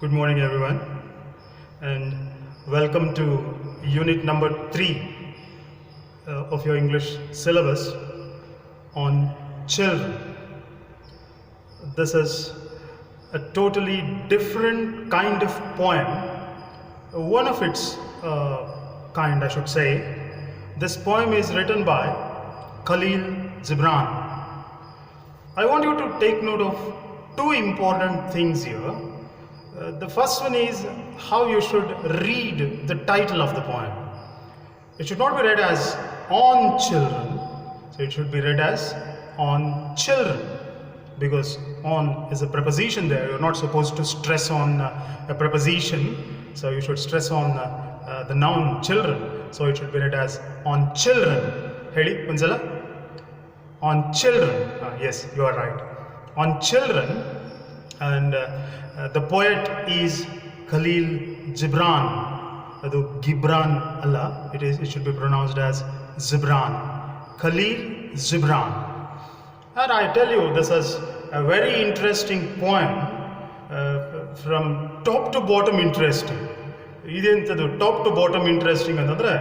Good morning everyone, and welcome to unit number 3 of your English syllabus on children. This is a totally different kind of poem, one of its kind I should say. This poem is written by Khalil Gibran. I want you to take note of two important things here. The first one is how you should read the title of the poem. It should not be read as on children, so it should be read as on children, because on is a preposition there. You're not supposed to stress on a preposition, so you should stress on the noun children, so it should be read as on children. Heli Punzala? On children. Yes, you are right. On children. And the poet is Khalil Gibran. Adu Gibran Allah. It should be pronounced as Gibran. Khalil Gibran. And I tell you, this is a very interesting poem, from top to bottom interesting. Identadu top to bottom interesting antandre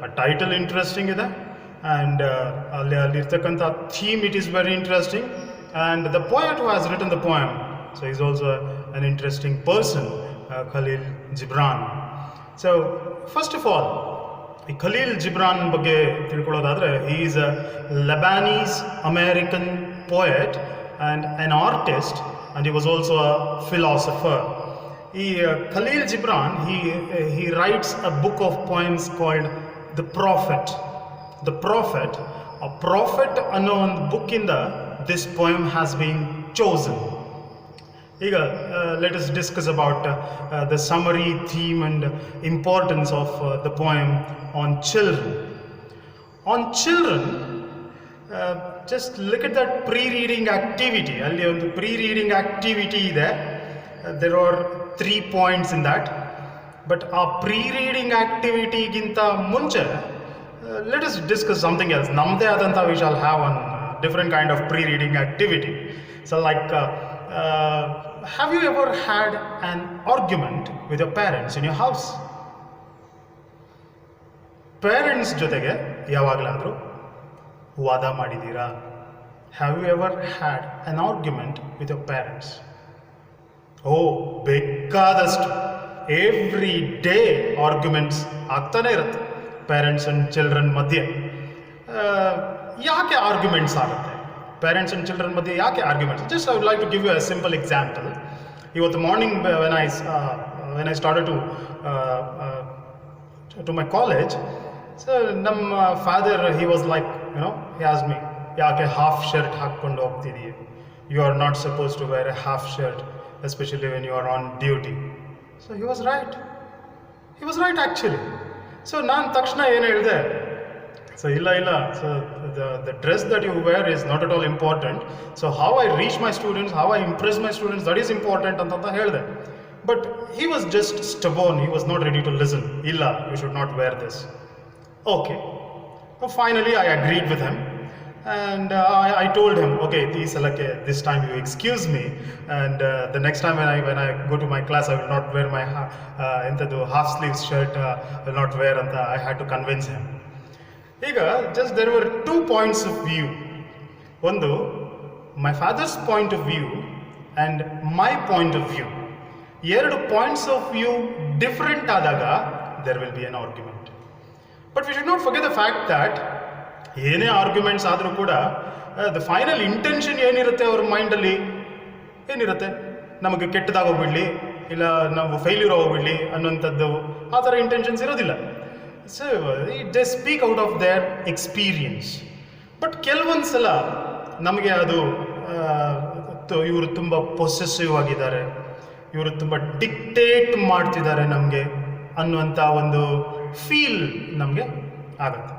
a title interesting ide, and alli irtakanta theme, it is very interesting, and the poet who has written the poem, so he's also an interesting person, Khalil Gibran. So first of all, Khalil Gibran ಬಗ್ಗೆ ತಿಳ್ಕೊಳ್ಳೋದಾದ್ರೆ, he is a Lebanese American poet and an artist, and he was also a philosopher. Khalil Gibran, he writes a book of poems called The Prophet. The Prophet, a prophet ಅನ್ನೋ ಒಂದು ಬುಕ್ಕಿಂದ this poem has been chosen. Let us discuss about the summary, theme and importance of the poem on children. On children, just look at that pre-reading activity. Alli ondu pre-reading activity ide. There are 3 points in that. But our pre-reading activity ginta munche, let us discuss something else. Namde adanta we shall have one different kind of pre-reading activity. So like, have you ever had an argument with your parents in your house? Parents ಜೊತೆಗೆ ಯಾವಾಗಲಾದರೂ ವಾದ ಮಾಡಿದ್ದೀರಾ? Have you ever had an argument with your parents? Oh, ಬೇಕಾದಷ್ಟು. Every day arguments ಆಗ್ತಾನೆ ಇರುತ್ತೆ parents and children ಮಧ್ಯೆ. ಯಾಕೆ arguments ಆಗುತ್ತೆ? Parents and children madhye yaake arguments? Just I would like to give you a simple example. ಇವತ್ತು morning when I started to my college, so ನಮ್ಮ father, he was like, he asked me, ಯಾಕೆ half shirt ಹಾಕ್ಕೊಂಡು ಹೋಗ್ತಿದೀಯ? You are not supposed to wear a half shirt, especially when you are on duty. So he was right. He was right actually. So ನಾನು ತಕ್ಷಣ ಏನು ಹೇಳಿದೆ? So illa. So the dress that you wear is not at all important. So how I reach my students, how I impress my students, that is important anta helde. But he was just stubborn. He was not ready to listen. Illa, you should not wear this. Okay. So finally I agreed with him, and I told him, okay, this time you excuse me, and the next time when I go to my class, I will not wear my half sleeves shirt. I will not wear anta. I had to convince him. Just there were 2 points of view. One, my father's point of view and my point of view. 2 points of view different adaga, there will be an argument. But we should not forget the fact that ene arguments adru kuda the final intention ಏನಿರುತ್ತೆ ಅವರ mind ಅಲ್ಲಿ ಏನಿರುತ್ತೆ, ನಮಗೆ ಕೆಟ್ಟದಾಗ ಹೋಗ್ಬಿಡ್ಲಿ, ಇಲ್ಲ ನಾವು failure ಹೋಗ್ಬಿಡ್ಲಿ ಅನ್ನುವಂಥದ್ದು ಆ ಥರ ಇಂಟೆನ್ಷನ್ಸ್ ಇರೋದಿಲ್ಲ. So they speak out of their experience. But ಕೆಲವೊಂದು ಸಲ ನಮಗೆ ಅದು ಇವರು ತುಂಬ ಪೊಸೆಸಿವ್ ಆಗಿದ್ದಾರೆ, ಇವರು ತುಂಬ ಡಿಕ್ಟೇಟ್ ಮಾಡ್ತಿದ್ದಾರೆ ನಮಗೆ ಅನ್ನುವಂಥ ಒಂದು ಫೀಲ್ ನಮಗೆ ಆಗುತ್ತೆ.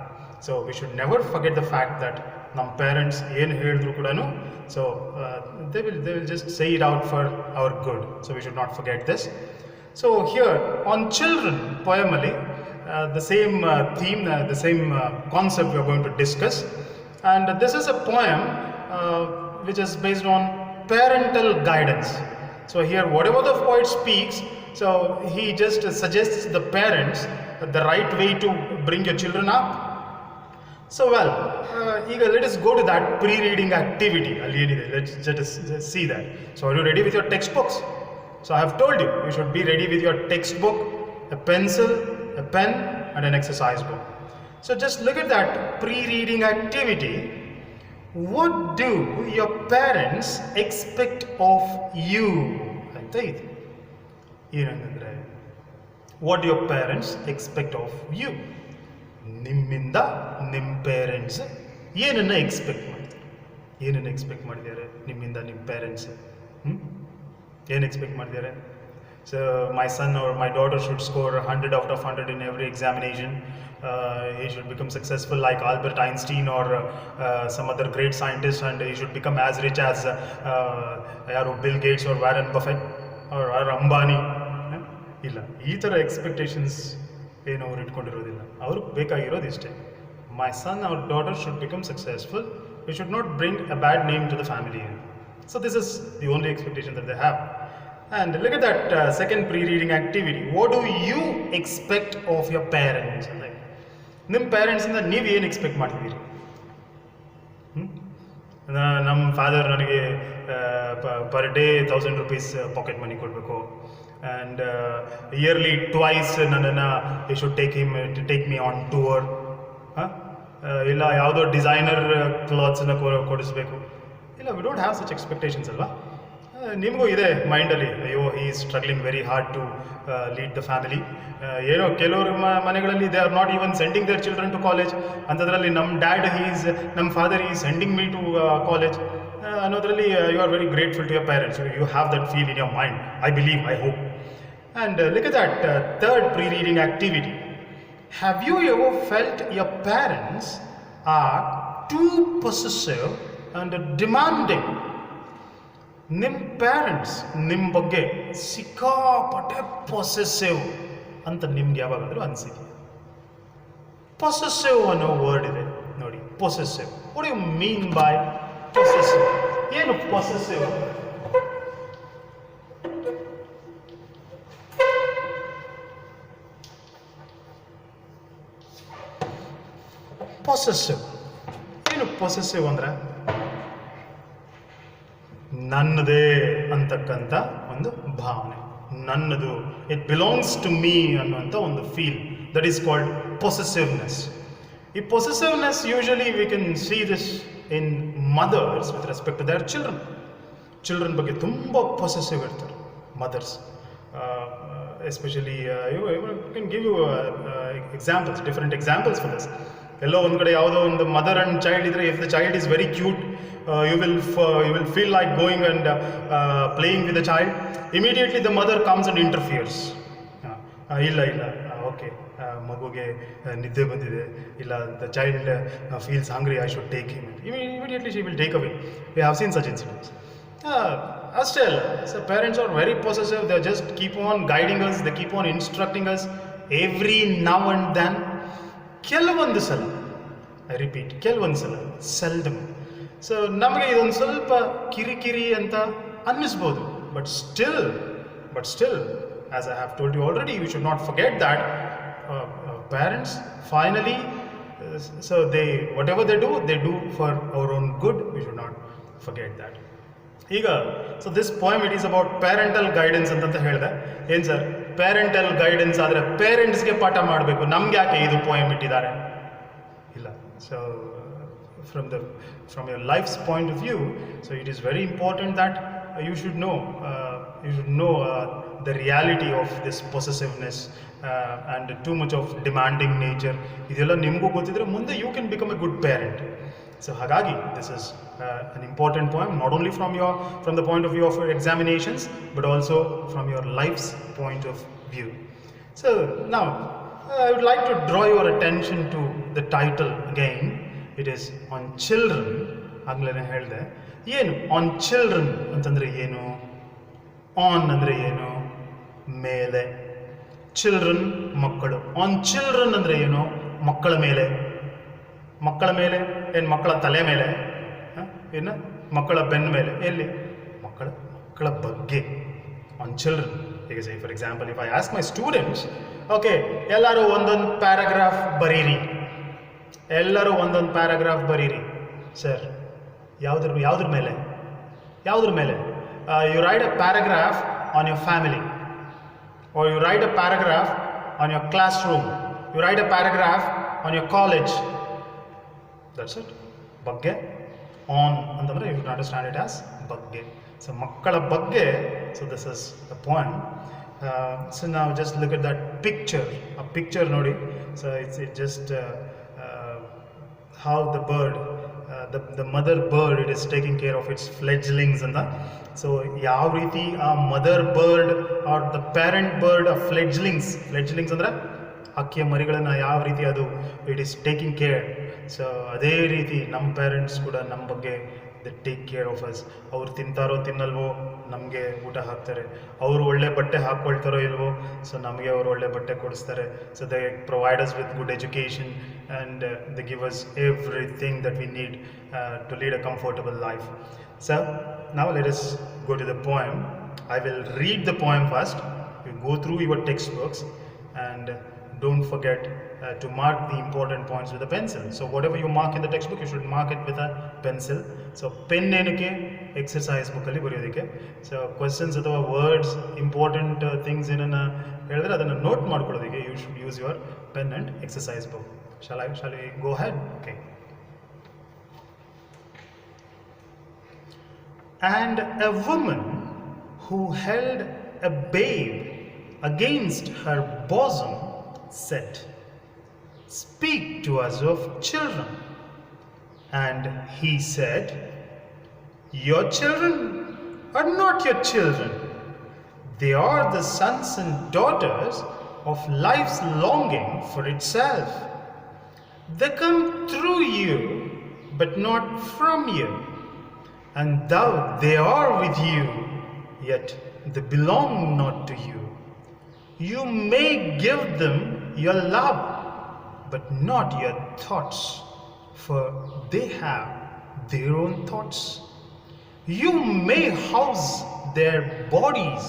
So we should never forget the fact that ನಮ್ಮ ಪೇರೆಂಟ್ಸ್ ಏನು ಹೇಳಿದ್ರು ಕೂಡ, so they will just say it out for our good. So we should not forget this. So here on children poem ಅಲ್ಲಿ the same theme, the same concept we are going to discuss, and this is a poem which is based on parental guidance. So here, whatever the poet speaks, so he just suggests the parents the right way to bring your children up. So let us go to that pre-reading activity. Let's just see that. So are you ready with your textbooks? So I have told you, you should be ready with your textbook, a pencil, a pen, and an exercise book. So just look at that pre-reading activity. What do your parents expect of you? ಅಂತ ಇದೆ. ಏನಂದ್ರೆ, what do your parents expect of you? ನಿಮ್ಮಿಂದ ನಿಮ್ಮ parents ಏನನ್ನ expect ಮಾಡಿದ್ದಾರೆ ನಿಮ್ಮಿಂದ ನಿಮ್ಮ parents ಏನು ಎಕ್ಸ್ಪೆಕ್ಟ್ ಮಾಡಿದ್ದಾರೆ? So my son or my daughter should score 100 out of 100 in every examination. He should become successful like Albert Einstein or some other great scientist, and he should become as rich as Bill Gates or Warren Buffett or Ambani. ಇಲ್ಲ, ಈ ಥರ expectations ಏನು ಅವ್ರು ಇಟ್ಕೊಂಡಿರೋದಿಲ್ಲ. ಅವ್ರಿಗೆ ಬೇಕಾಗಿರೋದು ಇಷ್ಟೇ, my son or daughter should become successful, we should not bring a bad name to the family. So this is the only expectation that they have. And look at that second pre-reading activity. What do you expect of your parents? ನಿಮ್ಮ ಪೇರೆಂಟ್ಸಿಂದ ನೀವು ಏನು expect ಮಾಡ್ತಿದ್ದೀರಿ? ನಮ್ಮ father ನನಗೆ per day 1000 rupees pocket money ಕೊಡಬೇಕು, and yearly twice ನನ್ನನ್ನು you should take me on tour. ಇಲ್ಲ ಯಾವುದೋ ಡಿಸೈನರ್ ಕ್ಲಾತ್ಸನ್ನು ಕೊಡಿಸ್ಬೇಕು. ಇಲ್ಲ, we don't have such expectations ಅಲ್ವಾ? ನಿಮಗೂ ಇದೆ ಮೈಂಡಲ್ಲಿ, ಅಯ್ಯೋ ಈ is struggling very hard to lead the family. ಏನೋ ಕೆಲವರು ಮನೆಗಳಲ್ಲಿ they are not even sending their children to college. ಅಂಥದ್ರಲ್ಲಿ ನಮ್ಮ father is sending me to college ಅನ್ನೋದ್ರಲ್ಲಿ you are very grateful to your parents. You have that feel in your mind, I believe, I hope. And look at that third pre-reading activity. Have you ever felt your parents are too possessive and demanding? ನಿಮ್ಮ parents ನಿಮ್ಮ ಬಗ್ಗೆ ಸಿಕ್ಕಾಪಟ್ಟೆ possessive ಅಂತ ನಿಮ್ಗೆ ಯಾವಾಗಾದರೂ ಅನಿಸಿದೆ? Possessive ಅನ್ನೋ word ಇದೆ ನೋಡಿ, possessive. What you mean by possessive? ಏನು ಪೊಸೆಸಿವ್? ಪೊಸೆಸಿವ್ ಏನು? ಪೊಸೆಸಿವ್ ಅಂದರೆ ನನ್ನದೇ ಅಂತಕ್ಕಂಥ ಒಂದು ಭಾವನೆ, ನನ್ನದು, ಇಟ್ ಬಿಲಾಂಗ್ಸ್ ಟು ಮೀ ಅನ್ನುವಂಥ ಒಂದು feel, that is called possessiveness. ಈ possessiveness usually we can see this in mothers with respect to their children ಬಗ್ಗೆ ತುಂಬ ಪೊಸೆಸಿವ್ ಇರ್ತಾರೆ mothers. Especially can give you examples, different examples for this. ಎಲ್ಲೋ ಒಂದು ಕಡೆ ಯಾವುದೋ ಒಂದು ಮದರ್ ಆ್ಯಂಡ್ ಚೈಲ್ಡ್ ಇದ್ದರೆ, if the child is very cute, you will feel like going and playing with the child. Immediately the mother comes and interferes. ಇಲ್ಲ okay, ಮಗುಗೆ ನಿದ್ದೆ ಬಂದಿದೆ, ಇಲ್ಲ, the child feels hungry, I should take him. Immediately she will take away. We have seen such incidents. Aಷ್ಟೇ ಅಲ್ಲ, so parents are very possessive. They just keep on guiding us, they keep on instructing us every now and then. ಕೆಲವೊಂದು ಸಲ, I repeat, ಕೆಲವೊಂದು ಸಲ, seldom. So ನಮಗೆ ಇದೊಂದು ಸ್ವಲ್ಪ ಕಿರಿಕಿರಿ ಅಂತ ಅನ್ನಿಸ್ಬೋದು, but still as I have told you already, you should not forget that parents finally, so whatever they do for our own good. We should not forget that. ಈಗ so this poem it is about parental guidance ಅಂತ ಹೇಳಿದೆ. ಏನು sir, parental guidance ಆದರೆ ಪೇರೆಂಟ್ಸ್ಗೆ ಪಾಠ ಮಾಡಬೇಕು, ನಮ್ಗೆ ಯಾಕೆ ಇದು ಪೋಯಮ್ ಇಟ್ಟಿದ್ದಾರೆ? ಇಲ್ಲ. So from your life's point of view, so it is very important that you should know the reality of this possessiveness and too much of demanding nature. ಇದೆಲ್ಲ ನಿಮಗೂ ಗೊತ್ತಿದ್ರೆ ಮುಂದೆ you can become a good parent. So hagagi, this is an important poem, not only from the point of view of your examinations, but also from your life's point of view. So now I would like to draw your attention to the title again. It is on children. ಆಗ್ಲೇ ಹೇಳಿದೆ, ಏನು on children ಅಂತಂದರೆ ಏನು? On ಅಂದರೆ ಏನು? ಮೇಲೆ. Children ಮಕ್ಕಳು. On children ಅಂದರೆ ಏನು? ಮಕ್ಕಳ ಮೇಲೆ. ಮಕ್ಕಳ ಮೇಲೆ ಏನು? ಮಕ್ಕಳ ತಲೆ ಮೇಲೆ, ಏನು? ಮಕ್ಕಳ ಬೆನ್ನ ಮೇಲೆ. ಎಲ್ಲಿ? ಮಕ್ಕಳ ಬಗ್ಗೆ. on children. ಈಗ say for example, if I ask my students, okay, ಎಲ್ಲರೂ ಒಂದೊಂದು ಪ್ಯಾರಾಗ್ರಾಫ್ ಬರೀರಿ, ಎಲ್ಲರೂ ಒಂದೊಂದು ಪ್ಯಾರಾಗ್ರಾಫ್ ಬರೀರಿ. ಸರ್, ಯಾವುದ್ರ ಮೇಲೆ you write a paragraph on your family, or you write a paragraph on your classroom, you write a paragraph on your college. That's it. ಬಗ್ಗೆ on ಅಂತಂದ್ರೆ you can understand it as ಬಗ್ಗೆ. So ಮಕ್ಕಳ ಬಗ್ಗೆ, so this is the poem. So now just look at that picture. A picture ನೋಡಿ. So it's just how the bird, the mother bird, it is taking care of its fledglings and the, so ಯಾವ ರೀತಿ ಆ mother bird or the parent bird of fledglings ಅಂದ್ರೆ ಅಕ್ಕಿಯ ಮರಿಗಳನ್ನ ಯಾವ ರೀತಿ ಅದು it is taking care. So ಅದೇ ರೀತಿ ನಮ್ಮ ಪೇರೆಂಟ್ಸ್ ಕೂಡ ನಮ್ಮ ಬಗ್ಗೆ they take care of us. ಅವ್ರು ತಿಂತಾರೋ ತಿನ್ನಲ್ವೋ ನಮಗೆ ಊಟ ಹಾಕ್ತಾರೆ, ಅವರು ಒಳ್ಳೆ ಬಟ್ಟೆ ಹಾಕ್ಕೊಳ್ತಾರೋ ಇಲ್ವೋ, ಸೊ ನಮಗೆ ಅವರು ಒಳ್ಳೆ ಬಟ್ಟೆ ಕೊಡಿಸ್ತಾರೆ. So they provide us with good education and they give us everything that we need to lead a comfortable life. So now let us go to the poem. I will read the poem first. You go through your textbooks and don't forget to mark the important points with a pencil. So whatever you mark in the textbook, you should mark it with a pencil. So pen ಏನಕ್ಕೆ, exercise ಬುಕ್ಕಲ್ಲಿ ಬರೆಯೋದಕ್ಕೆ. So questions ಅಥವಾ words, important things ಏನನ್ನ ಹೇಳಿದ್ರೆ ಅದನ್ನು note ಮಾಡ್ಕೊಳ್ಳೋದಕ್ಕೆ you should use your pen and exercise book. Shall we go ahead? Okay. And a woman who held a babe against her bosom said, "Speak to us of children." And he said, "Your children are not your children. They are the sons and daughters of life's longing for itself. They come through you, but not from you. And though they are with you, yet they belong not to you. You may give them your love, but not your thoughts, for they have their own thoughts. You may house their bodies,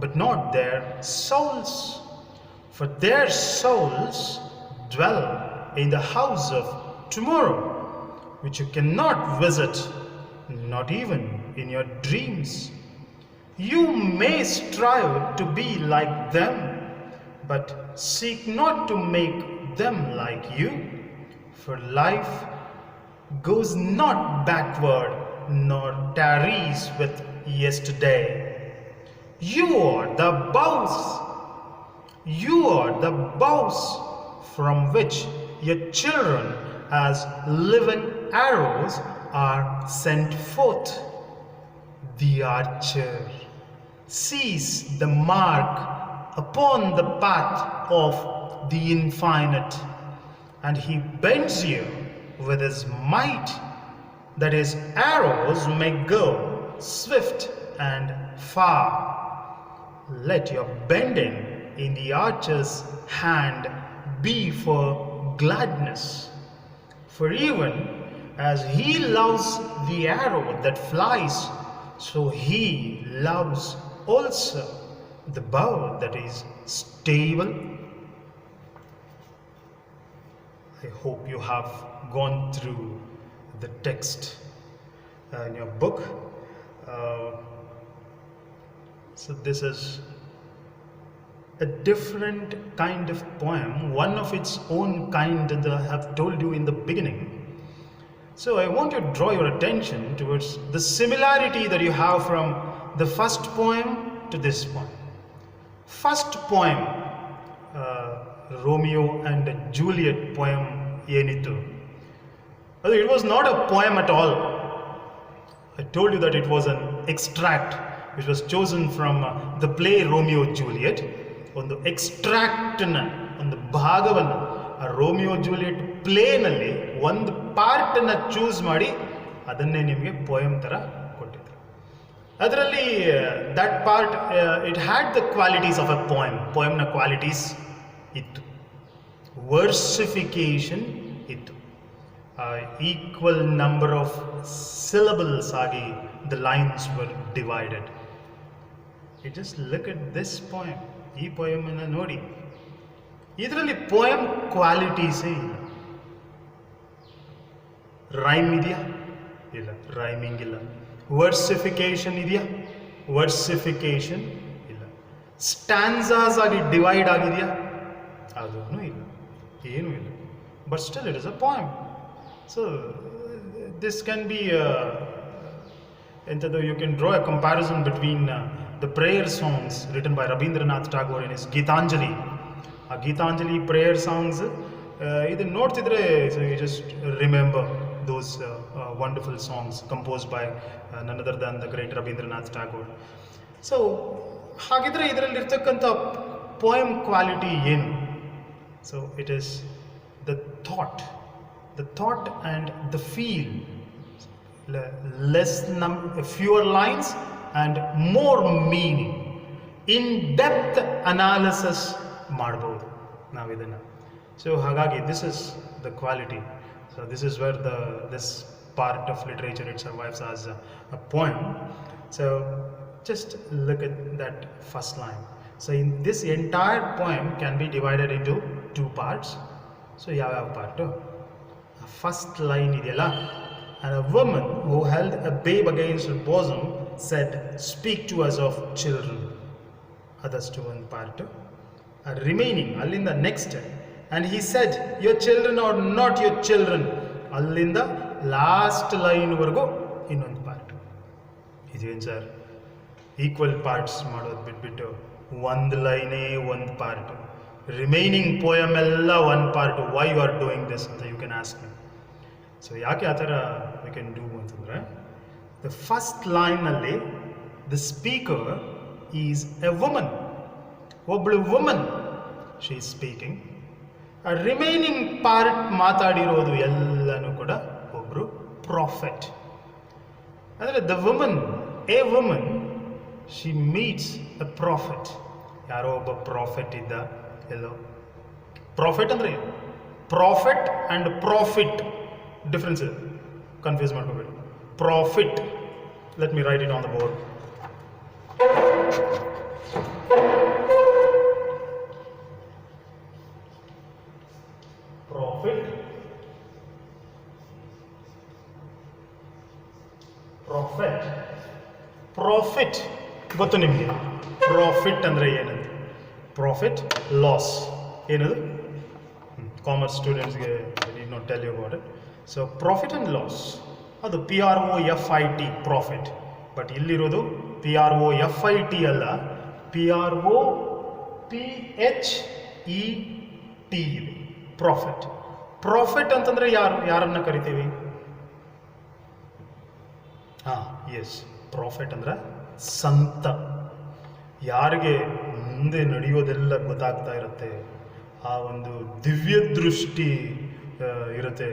but not their souls, for their souls dwell in the house of tomorrow, which you cannot visit, not even in your dreams. You may strive to be like them, but seek not to make them like you, for life goes not backward nor tarries with yesterday. You are the bows from which your children as living arrows are sent forth. The archer sees the mark upon the path of the infinite, and he bends you with his might, that his arrows may go swift and far. Let your bending in the archer's hand be for gladness, for even as he loves the arrow that flies, so he loves also the bow that is stable. I hope you have gone through the text in your book. So this is a different kind of poem, one of its own kind that I have told you in the beginning. So I want to draw your attention towards the similarity that you have from the first poem to this poem. First poem, Romeo and Juliet poem ಏನಿತ್ತು, ಅದು it was not a poem at all. I told you that it was an extract which was chosen from the play Romeo Juliet. ಒಂದು ಎಕ್ಸ್ಟ್ರಾಕ್ಟ್ನ ಒಂದು ಭಾಗವನ್ನು ಆ Romeo Juliet ಪ್ಲೇನಲ್ಲಿ ಒಂದು ಪಾರ್ಟನ್ನು choose ಮಾಡಿ ಅದನ್ನೇ ನಿಮಗೆ ಪೋಯಮ್ ಥರ ಕೊಟ್ಟಿದ್ರು. ಅದರಲ್ಲಿ that part it had the qualities of a ಪೋಯಮ್ನ ಕ್ವಾಲಿಟೀಸ್ ಇತ್ತು. ವರ್ಸಿಫಿಕೇಶನ್ ಇತ್ತು, ಈಕ್ವಲ್ ನಂಬರ್ ಆಫ್ ಸಿಲಬಲ್ಸ್ ಆಗಿ the lines were divided. You just look at this poem. ಈ ಪೊಯಮನ್ನು ನೋಡಿ, ಇದರಲ್ಲಿ ಪೊಯಮ್ ಕ್ವಾಲಿಟೀಸೇ ಇಲ್ಲ. ರೈಮ್ ಇದೆಯಾ? ಇಲ್ಲ. ರೈಮಿಂಗ್ ಇಲ್ಲ. ವರ್ಸಿಫಿಕೇಶನ್ ಇದೆಯಾ? ವರ್ಸಿಫಿಕೇಶನ್ ಇಲ್ಲ. ಸ್ಟ್ಯಾನ್ಸಾಸ್ ಆಗಿ ಡಿವೈಡ್ ಆಗಿದೆಯಾ? ಅದೂ ಇಲ್ಲ. ಏನೂ ಇಲ್ಲ. But still it is a poem. So this can be ಎಂಥದ್ದು, you can draw a comparison between the prayer songs written by Rabindranath Tagore in his Gitanjali. A Gitanjali prayer songs, idan nodtidre, so you just remember those wonderful songs composed by none other than the great Rabindranath Tagore. So hagidre idralli irtakkanta poem quality ಏನು? So it is the thought and the feel. Fewer lines and more meaning, in depth analysis ಮಾಡಬಹುದು ನಾವು ಇದನ್ನು. So ಹಾಗಾಗಿ this is the quality. So this is where this part of literature it survives as a poem. So just look at that first line. So in this entire poem can be divided into two parts. So ಯಾವ part? First line ಇದೆಯಲ್ಲ, and a woman who held a babe against her bosom said, speak to us of children. That's to one part. Remaining, allinda next, and he said, your children are not your children. Allinda last line vargo ಇನ್ನೊಂದು part. ಇದೇನು sir equal parts ಮಾಡೋದು ಬಿಟ್ಬಿಟ್ಟು ಒಂದು ಲೈನೇ ಒಂದು part, remaining poem ಎಲ್ಲ ಒಂದು part, why you are doing this ಅಂತ you can ask me. So ಯಾಕೆ ಆ ಥರ ವಿ ಕ್ಯಾನ್ ಡೂ ಅಂತಂದರೆ, the first line ನಲ್ಲಿ the speaker is a woman. ಒಬ್ಬಳು woman, she is speaking. a remaining part ಮಾತಾಡಿರೋದು ಎಲ್ಲನೂ ಕೂಡ ಒಬ್ಬರು prophet. ಅಂದರೆ the woman, a woman, she meets a prophet. ಯಾರೋ ಒಬ್ಬ ಪ್ರಾಫಿಟ್ ಇದ್ದ ಎಲ್ಲೋ. ಪ್ರಾಫಿಟ್ ಅಂದರೆ ಪ್ರಾಫಿಟ್ ಆ್ಯಂಡ್ ಪ್ರಾಫಿಟ್ ಡಿಫ್ರೆನ್ಸ್ ಇದೆ, ಕನ್ಫ್ಯೂಸ್ ಮಾಡ್ಕೋಬೇಡಿ. Profit. Let me write it on the board. Profit. Profit. Profit. ಗೊತ್ತು ನಿಮಗೆ ಪ್ರಾಫಿಟ್ ಅಂದರೆ ಏನಂತ? Profit, loss. ಏನದು? ಕಾಮರ್ಸ್ ಸ್ಟೂಡೆಂಟ್ಸ್ಗೆ I need not tell you about it. So profit and loss, ಅದು PROFIT profit. But ಇಲ್ಲಿರೋದು PROFIT ಅಲ್ಲ, PROPHET ಪ್ರಾಫಿಟ್. ಪ್ರಾಫಿಟ್ ಅಂತಂದರೆ ಯಾರನ್ನ ಕರಿತೀವಿ? ಎಸ್, ಪ್ರಾಫಿಟ್ ಅಂದರೆ ಸಂತ. ಯಾರಿಗೆ ಮುಂದೆ ನಡೆಯೋದೆಲ್ಲ ಗೊತ್ತಾಗ್ತಾ ಇರುತ್ತೆ, ಆ ಒಂದು ದಿವ್ಯ ದೃಷ್ಟಿ ಇರುತ್ತೆ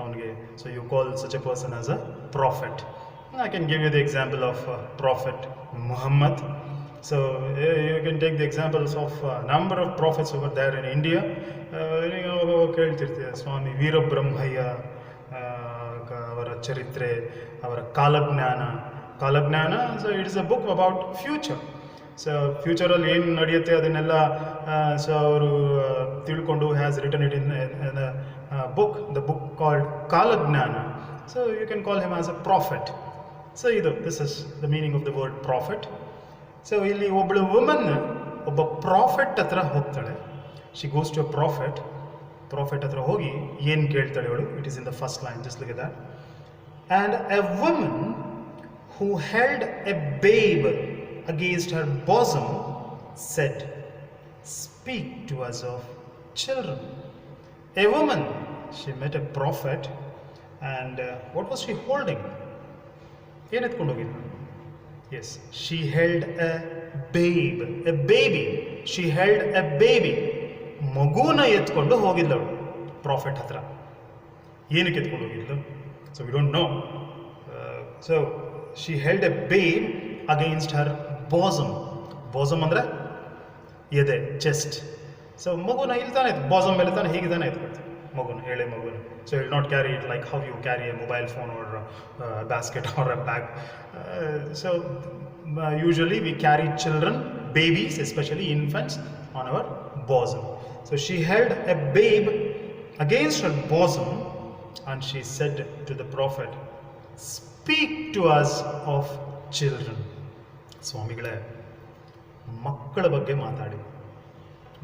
ಅವನಿಗೆ. So you call such a person as a prophet. I can give you the example of Prophet Muhammad. So you can take the examples of number of prophets over there in India. ಕೇಳ್ತಿರ್ತೀವಿ ಸ್ವಾಮಿ ವೀರಬ್ರಹ್ಮಯ್ಯ ಅವರ ಚರಿತ್ರೆ, ಅವರ ಕಾಲಜ್ಞಾನ. So it is a book about future. So ಫ್ಯೂಚರಲ್ಲಿ ಏನು ನಡೆಯುತ್ತೆ ಅದನ್ನೆಲ್ಲ so ಅವರು ತಿಳ್ಕೊಂಡು has written it in book, the book called Kalagnana. So you can call him as a prophet. So this is the meaning of the word prophet. So ಇಲ್ಲಿ ಒಬ್ಬಳು woman ಒಬ್ಬ prophet ಹತ್ರ ಹೋಗ್ತಾಳೆ. She goes to a prophet. Prophet ಹತ್ರ ಹೋಗಿ ಏನು ಕೇಳ್ತಾಳೆ ಅವಳು? It is in the first line, just look at that. And a woman who held a babe against her bosom said, speak to us of children. A woman, she met a prophet, and what was she holding? ಏನು ಎತ್ಕೊಂಡು ಹೋಗಿದ್ದು? Yes, she held a babe, a baby. She held a baby. ಮಗುನ ಎತ್ಕೊಂಡು ಹೋಗಿದ್ದಳು prophet ಹತ್ರ. ಏನಕ್ಕೆ ಎತ್ಕೊಂಡು ಹೋಗಿದ್ದು? So we don't know. So she held a babe against her bosom. Bosom ಅಂದರೆ ಎದೆ, ಚೆಸ್ಟ್. ಸೊ ಮಗುನ ಇಲ್ಲಿ ತಾನೆ ಬಾಸಮ್ ಮೇಲೆ ತಾನೆ ಹೀಗೆ ತಾನೆ ಎತ್ಕೊಳ್ತೀವಿ ಮಗುನ, ಎಳೆ ಮಗುನ. So will not carry it like how you carry a mobile phone or basket or a bag. So usually we carry children, babies, especially infants, on our bosom. So she held a babe against her bosom and she said to the prophet, "Speak to us of children." ಸ್ವಾಮಿಗಳೇ, ಮಕ್ಕಳ ಬಗ್ಗೆ ಮಾತಾಡಿ,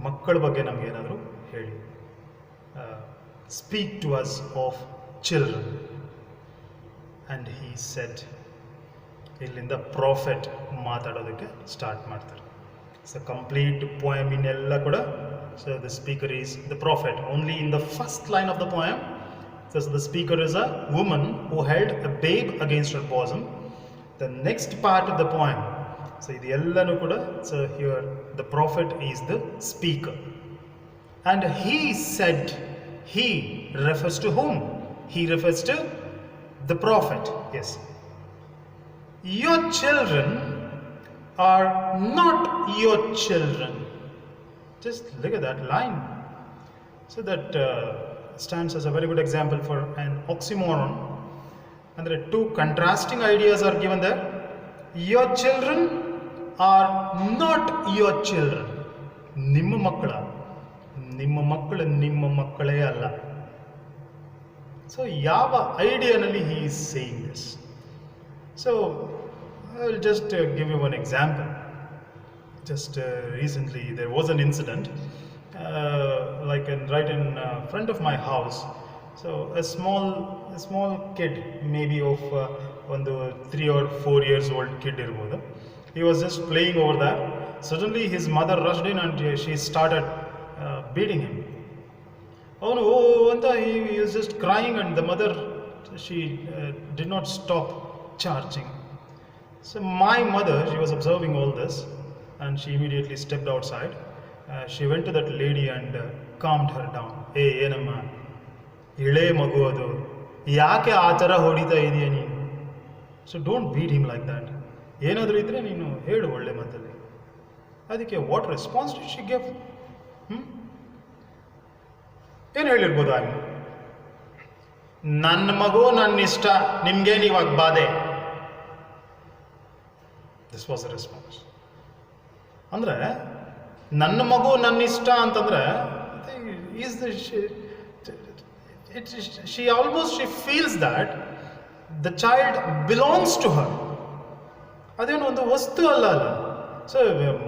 ಮಕ್ಕಳ ಬಗ್ಗೆ ನಮಗೇನಾದರೂ ಹೇಳಿ. Speak to us of children. And he said, ಇಲ್ಲಿಂದ prophet ಮಾತಾಡೋದಕ್ಕೆ start ಮಾಡ್ತಾರೆ. It's a complete poem in ಎಲ್ಲ ಕೂಡ. So the speaker is the prophet. Only in the first line of the poem, so the speaker is a woman who held a babe against her bosom. The next part of the poem, so ಇದು ಎಲ್ಲನೂ ಕೂಡ, so here the prophet is the speaker. And he said, he refers to whom? He refers to the prophet. Yes. Your children are not your children. Just look at that line. So that stands as a very good example for an oxymoron. And there are two contrasting ideas are given there. Your children are not your children. ನಿಮ್ಮ ಮಕ್ಕಳ, ನಿಮ್ಮ ಮಕ್ಕಳು ನಿಮ್ಮ ಮಕ್ಕಳೇ ಅಲ್ಲ. So ಯಾವ ಐಡಿಯಾನಲ್ಲಿ he is saying this? So I will just give you one example. Just recently there was an incident right in front of my house. So a small kid, maybe of ಒಂದು 3 or 4 years old kid ಇರ್ಬೋದು. He was just playing over there. Suddenly his mother rushed in and she started beating him. ಅವನು ಅಂತ he was just crying and the mother, she did not stop charging. So my mother, she was observing all this and she immediately stepped outside. She went to that lady and calmed her down. Hey, ಏನಮ್ಮ, ಇಳೆ ಮಗು ಅದು, ಯಾಕೆ ಆ ಥರ ಹೊಡಿತಾ ಇದೆಯಾ ನೀನು? So don't beat him like that. ಏನಾದರೂ ಇದ್ದರೆ ನೀನು ಹೇಳು ಒಳ್ಳೆ ಮಾತಲ್ಲಿ. ಅದಕ್ಕೆ what response did she give? ಏನು ಹೇಳಿರ್ಬೋದು ಆಗ? ನನ್ನ ಮಗು ನನ್ನ ಇಷ್ಟ, ನಿಮ್ಗೇನು ಇವಾಗ ಬಾಧೆ? This was the response. ಅಂದರೆ ನನ್ನ ಮಗು ನನ್ನ ಇಷ್ಟ ಅಂತಂದರೆ she feels that the child belongs to her. ಅದೇನು ಒಂದು ವಸ್ತು ಅಲ್ಲ. ಸೊ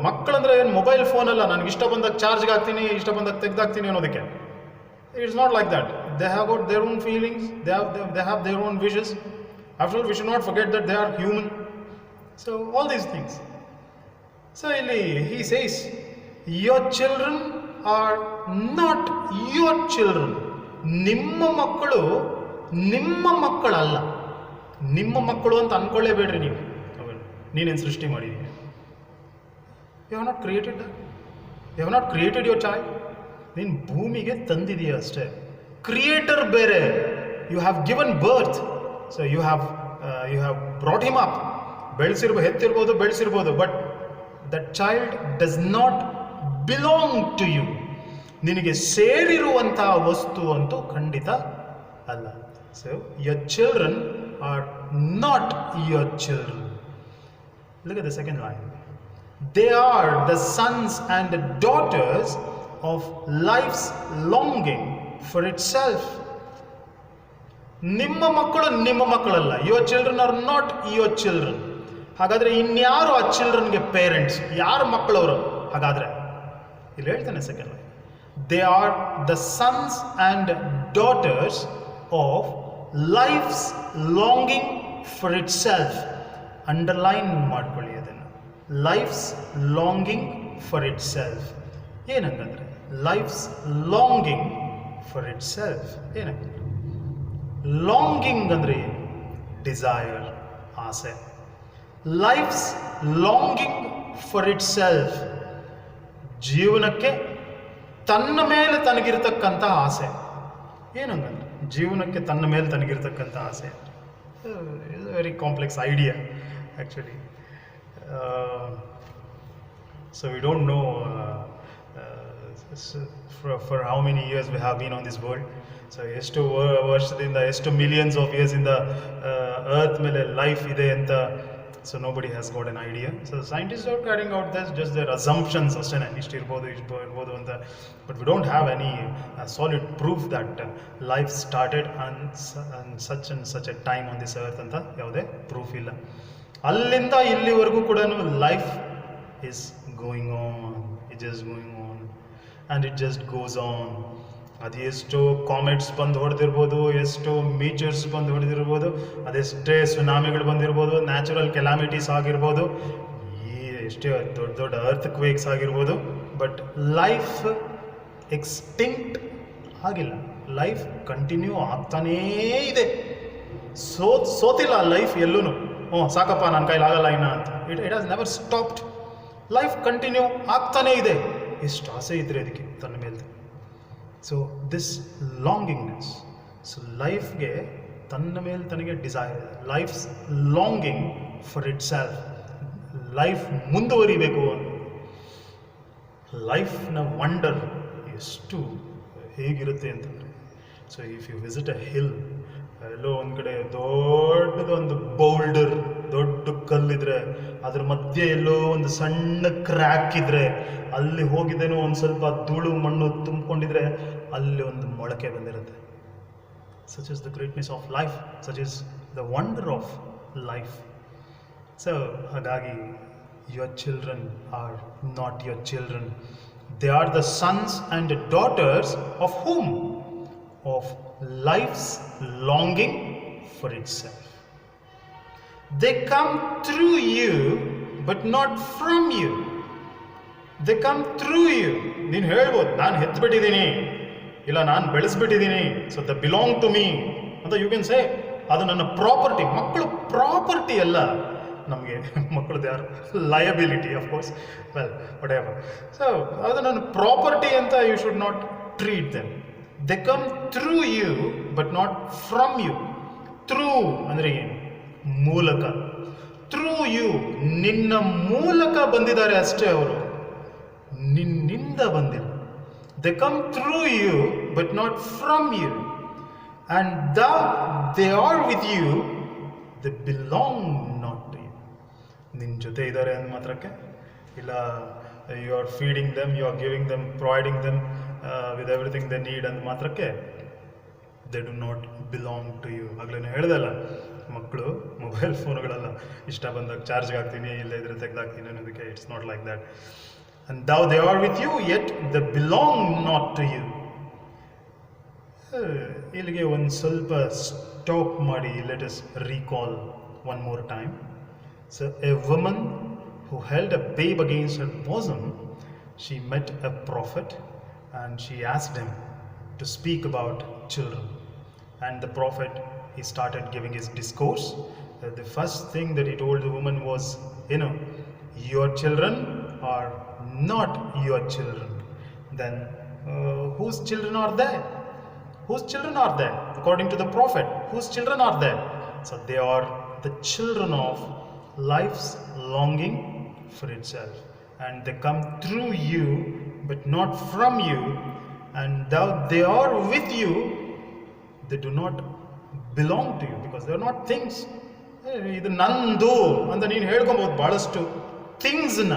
ಮಕ್ಕಳಂದ್ರೆ ಏನು ಮೊಬೈಲ್ ಫೋನ್ ಅಲ್ಲ, ನನಗೆ ಇಷ್ಟ ಬಂದಾಗ ಚಾರ್ಜ್ಗೆ ಹಾಕ್ತೀನಿ, ಇಷ್ಟ ಬಂದಾಗ ತೆಗೆದಾಕ್ತೀನಿ ಅನ್ನೋದಕ್ಕೆ. It's not like that. They have got their own feelings, they have their own wishes. After all, we should not forget that they are human. So all these things. So he says, your children are not your children. ನಿಮ್ಮ ಮಕ್ಕಳು ನಿಮ್ಮ ಮಕ್ಕಳಲ್ಲ. ನಿಮ್ಮ ಮಕ್ಕಳು ಅಂತ ಅನ್ಕೊಳ್ಳೇಬೇಡ್ರಿ ನೀವು. ನೀನೇನು ಸೃಷ್ಟಿ ಮಾಡಿದೀನಿ? You have not created that. You have not created your child. ನೀನು ಭೂಮಿಗೆ ತಂದಿದೀಯ ಅಷ್ಟೇ. ಕ್ರಿಯೇಟರ್ ಬೇರೆ. You have given birth. So you have brought him up. ಹೆತ್ತಿರ್ಬೋದು, ಬೆಳೆಸಿರ್ಬೋದು, but that child does not belong to you. ನಿನಗೆ ಸೇರಿರುವಂತಹ ವಸ್ತು ಅಂತೂ ಖಂಡಿತ ಅಲ್ಲ. So your children are not your children. Look at the second line. They are the sons and the daughters of life's longing for itself. ನಿಮ್ಮ ಮಕ್ಕಳು ನಿಮ್ಮ ಮಕ್ಕಳಲ್ಲ. Your children are not your children. ಹಾಗಾದ್ರೆ ಇನ್ಯಾರು ಆ ಚಿಲ್ಡ್ರನ್ಗೆ ಪೇರೆಂಟ್ಸ್? ಯಾರು ಮಕ್ಕಳವರು ಹಾಗಾದ್ರೆ? ಇಲ್ಲಿ ಹೇಳ್ತಾನೆ second line. They are the sons and daughters of life's longing for itself. Underline ಮಾಡ್ಕೊಳ್ಳಿ ಅದನ್ನು. Life's longing for itself. ಏನಂಗಂದ್ರೆ life's longing for itself ಏನಂದ್ರೆ ಲಾಂಗಿಂಗ್ ಅಂದರೆ ಏನು? ಡಿಸೈರ್, ಆಸೆ. Life's longing for itself, ಜೀವನಕ್ಕೆ ತನ್ನ ಮೇಲೆ ತನಗಿರ್ತಕ್ಕಂಥ ಆಸೆ. ಏನಂಗಂದ್ರೆ ಜೀವನಕ್ಕೆ ತನ್ನ ಮೇಲೆ ತನಗಿರ್ತಕ್ಕಂಥ ಆಸೆ. It's a very complex idea actually. So we don't know for how many years we have been on this world. So ಎಷ್ಟು ವರ್ಷದಿಂದ, ಎಷ್ಟು ಮಿಲಿಯನ್ಸ್ ಆಫ್ ಇಯರ್ಸ್ ಇಂದ ಅರ್ತ್ ಮೇಲೆ ಲೈಫ್ ಇದೆ ಅಂತ so nobody has got an idea. So scientist are carrying out thus just their assumptions ಅಷ್ಟೇ, ಇಷ್ಟು ಇರ್ಬೋದು ಅಂತ. But we don't have any solid proof that life started on such a time on this earth ಅಂತ ಯಾವುದೇ proof ಇಲ್ಲ. ಅಲ್ಲಿಂದ ಇಲ್ಲಿವರೆಗೂ ಕೂಡ life is going on, it just going on and it just goes on. ಅದು ಎಷ್ಟೋ comets ಬಂದು ಹೊಡೆದಿರ್ಬೋದು, ಎಷ್ಟೋ ಮೀಚರ್ಸ್ ಬಂದು ಹೊಡೆದಿರ್ಬೋದು, ಅದೆಷ್ಟೇ ಸುನಾಮಿಗಳು ಬಂದಿರ್ಬೋದು, ನ್ಯಾಚುರಲ್ ಕೆಲಾಮಿಟೀಸ್ ಆಗಿರ್ಬೋದು, ಎಷ್ಟೇ ದೊಡ್ಡ ದೊಡ್ಡ ಅರ್ತ್ ಕ್ವೇಕ್ಸ್ ಆಗಿರ್ಬೋದು. ಬಟ್ ಲೈಫ್ ಎಕ್ಸ್ಟಿಂಕ್ಟ್ ಆಗಿಲ್ಲ, ಲೈಫ್ ಕಂಟಿನ್ಯೂ ಆಗ್ತಾನೇ ಇದೆ. ಸೋತಿಲ್ಲ ಲೈಫ್ ಎಲ್ಲೂ, ಸಾಕಪ್ಪ ನನ್ನ ಕೈಲಿ ಆಗಲ್ಲ ಇನ್ನ ಅಂತ. It has never stopped. Life continue ಆಗ್ತಾನೇ ಇದೆ. ಎಷ್ಟು ಆಸೆ ಇದ್ರೆ ಅದಕ್ಕೆ ತನ್ನ ಮೇಲೆ. ಸೊ ದಿಸ್ ಲಾಂಗಿಂಗ್ನೆಸ್, ಸೊ ಲೈಫ್ಗೆ ತನ್ನ ಮೇಲೆ ತನಗೆ ಡಿಸೈರ್ ಇದೆ. Life's longing for itself, life ಮುಂದುವರಿಬೇಕು. ಲೈಫ್ನ ವಂಡರ್ ಎಷ್ಟು ಹೇಗಿರುತ್ತೆ ಅಂತಂದರೆ, so if you visit a hill, ಎಲ್ಲೋ ಒಂದು ಕಡೆ ದೊಡ್ಡದೊಂದು ಬೌಲ್ಡರ್, ದೊಡ್ಡ ಕಲ್ಲಿದ್ರೆ ಅದ್ರ ಮಧ್ಯೆ ಎಲ್ಲೋ ಒಂದು ಸಣ್ಣ ಕ್ರ್ಯಾಕ್ ಇದ್ರೆ, ಅಲ್ಲಿ ಹೋಗಿದ್ದೇನೋ ಒಂದು ಸ್ವಲ್ಪ ಧೂಳು ಮಣ್ಣು ತುಂಬಿಕೊಂಡಿದ್ರೆ ಅಲ್ಲಿ ಒಂದು ಮೊಳಕೆ ಬಂದಿರುತ್ತೆ. Such is the greatness of life, such is the wonder of life. So ಹಾಗಾಗಿ your children are not your children, they are the sons and daughters of whom? Of life's longing for itself. They come through you but not from you. They come through you. ನೀನು ಹೇಳ್ಬೋದು, ನಾನು ಹೆತ್ಬಿಟ್ಟಿದ್ದೀನಿ, ಇಲ್ಲ ನಾನು ಬೆಳೆಸ್ಬಿಟ್ಟಿದ್ದೀನಿ, so the belong to me ಅಂತ you can say. ಅದು ನನ್ನ ಪ್ರಾಪರ್ಟಿ. ಮಕ್ಕಳು ಪ್ರಾಪರ್ಟಿ ಅಲ್ಲ ನಮಗೆ, ಮಕ್ಕಳು they are liability of course, well whatever. So ಅದು ನನ್ನ ಪ್ರಾಪರ್ಟಿ ಅಂತ you should not treat them. They come through you but not from you. Through ಅಂದರೆ ಏನು? ಮೂಲಕ. Through you, ನಿನ್ನ ಮೂಲಕ ಬಂದಿದ್ದಾರೆ ಅಷ್ಟೇ ಅವರು, ನಿನ್ನಿಂದ ಬಂದಿಲ್ಲ. They come through you but not from you. And thou they are with you, they belong not to you. ನಿನ್ನ ಜೊತೆ ಇದ್ದಾರೆ ಅಂದ ಮಾತ್ರಕ್ಕೆ ಇಲ್ಲ, you are feeding them, you are giving them, providing them with everything they need ಅಂದ ಮಾತ್ರಕ್ಕೆ they do not belong to you. ಆಗ್ಲೇ ಹೇಳ್ದಲ್ಲ, ಮಕ್ಕಳು ಮೊಬೈಲ್ ಫೋನ್ಗಳಲ್ಲ, ಇಷ್ಟ ಬಂದಾಗ ಚಾರ್ಜ್ಗೆ ಹಾಕ್ತೀನಿ, ಇಲ್ಲ ಇದ್ರೆ ತೆಗೆದಾಕ್ತೀನಿ ಅನ್ನೋದಕ್ಕೆ. It's not like that. And thou they are with you yet they belong not to you. ಇಲ್ಲಿಗೆ ಒಂದು ಸ್ವಲ್ಪ ಸ್ಟಾಪ್ ಮಾಡಿ, let us recall one more time. So a woman who held a babe against her bosom, she met a prophet and she asked him to speak about children. And the prophet, he started giving his discourse. The first thing that he told the woman was, your children are not your children. Then whose children are there? Whose children are there? According to the prophet, whose children are there? So they are the children of life's longing for itself, and they come through you but not from you. And thou they are with you, they do not belong to you because they are not things. ಇದು ನಂದು ಅಂತ ನೀನು ಹೇಳ್ಕೊಬೋದು ಭಾಳಷ್ಟು ಥಿಂಗ್ಸ್ನ,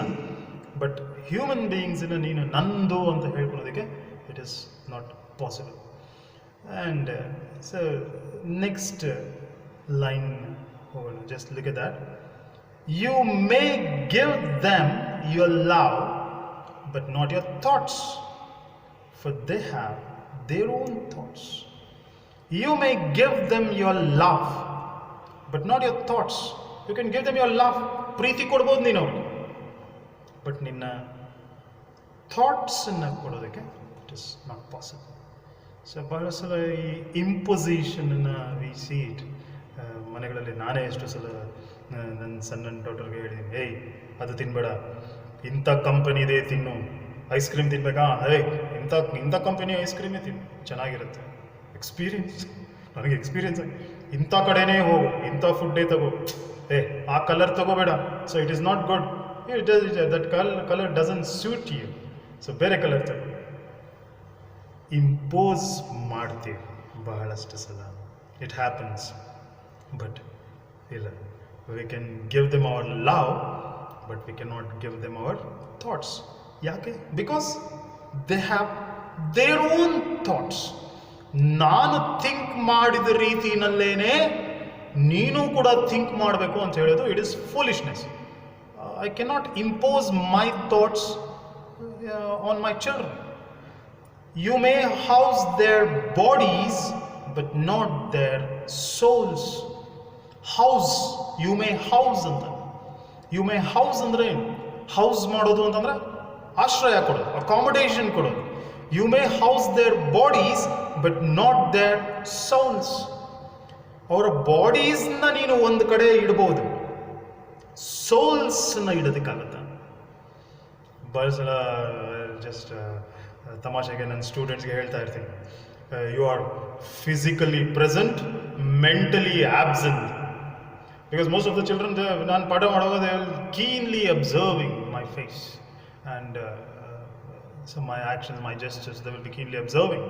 but human ಬೀಯಿಂಗ್ಸ್ನ ನೀನು ನಂದು ಅಂತ ಹೇಳ್ಕೊಳ್ಳೋದಕ್ಕೆ it is not possible. And so next line ಹೋಗೋಣ, just look at that. You may give them your love, but not your thoughts, for they have their own thoughts. You may give them your love, but not your thoughts. You can give them your love, ಪ್ರೀತಿ ಕೊಡ್ಬೋದು ನೀನು ಅವ್ರಿಗೆ, but ನಿನ್ನ ಥಾಟ್ಸನ್ನು ಕೊಡೋದಕ್ಕೆ it is not possible. So ಬಹಳ ಸಲ ಈ ಇಂಪೊಸಿಷನನ್ನು V C it ಮನೆಗಳಲ್ಲಿ. ನಾನೇ ಎಷ್ಟು ಸಲ ನನ್ನ ಸಣ್ಣ ಡಾಟರ್ಗೆ ಹೇಳಿದ್ದೀನಿ, ಏಯ್ ಅದು ತಿನ್ಬೇಡ, ಇಂಥ ಕಂಪನಿ ಇದೆ ತಿನ್ನು. ಐಸ್ ಕ್ರೀಮ್ ತಿನ್ಬೇಕಾ? ಇಂಥ ಕಂಪನಿ ಐಸ್ ಕ್ರೀಮೇ ತಿನ್ನು, ಚೆನ್ನಾಗಿರುತ್ತೆ. ಎಕ್ಸ್ಪೀರಿಯನ್ಸ್, ನನಗೆ ಎಕ್ಸ್ಪೀರಿಯನ್ಸ್ ಆಗಿ, ಇಂಥ ಕಡೆನೇ ಹೋಗು, ಇಂಥ ಫುಡ್ಡೇ ತಗೋ, ಆ ಕಲರ್ ತಗೋಬೇಡ, so it is not good, that colour doesn't suit you, so ಬೇರೆ ಕಲರ್ ತಗೋ. ಇಂಪೋಸ್ ಮಾಡ್ತೀವಿ ಬಹಳಷ್ಟು ಸಲ, ಇಟ್ ಹ್ಯಾಪನ್ಸ್. ಬಟ್ ಇಲ್ಲ, We can give them our love, but we cannot give them our thoughts. ಯಾಕೆ? Because they have their own thoughts. ನಾನು think ಮಾಡಿದ ರೀತಿಯಲ್ಲೇನೆ ನೀನು ಕೂಡ ಥಿಂಕ್ ಮಾಡಬೇಕು ಅಂತ ಹೇಳೋದು it is foolishness. I cannot impose my thoughts on my children. You may house their bodies but not their souls. House, you may house ಅಂತ. You may house ಅಂದ್ರೆ ಏನು? ಹೌಸ್ ಮಾಡೋದು ಅಂತಂದ್ರೆ ಆಶ್ರಯ ಕೊಡೋದು, ಅಕಾಮಡೇಷನ್ ಕೊಡೋದು. You may house their bodies but not their souls. ಅವರ ಬಾಡೀಸ್ನ ನೀನು ಒಂದು ಕಡೆ ಇಡಬಹುದು, ಸೋಲ್ಸ್ನ ಇಡೋದಕ್ಕಾಗತ್ತ? ಬಹಳ ಜಸ್ಟ್ ತಮಾಷೆಗೆ ನನ್ನ ಸ್ಟೂಡೆಂಟ್ಸ್ಗೆ ಹೇಳ್ತಾ ಇರ್ತೀನಿ, you are physically present, mentally absent. Because most of the children, ನಾನು ಪಾಠ ಮಾಡುವಾಗ they will keenly observing my face and so my actions, my gestures, they will be keenly observing.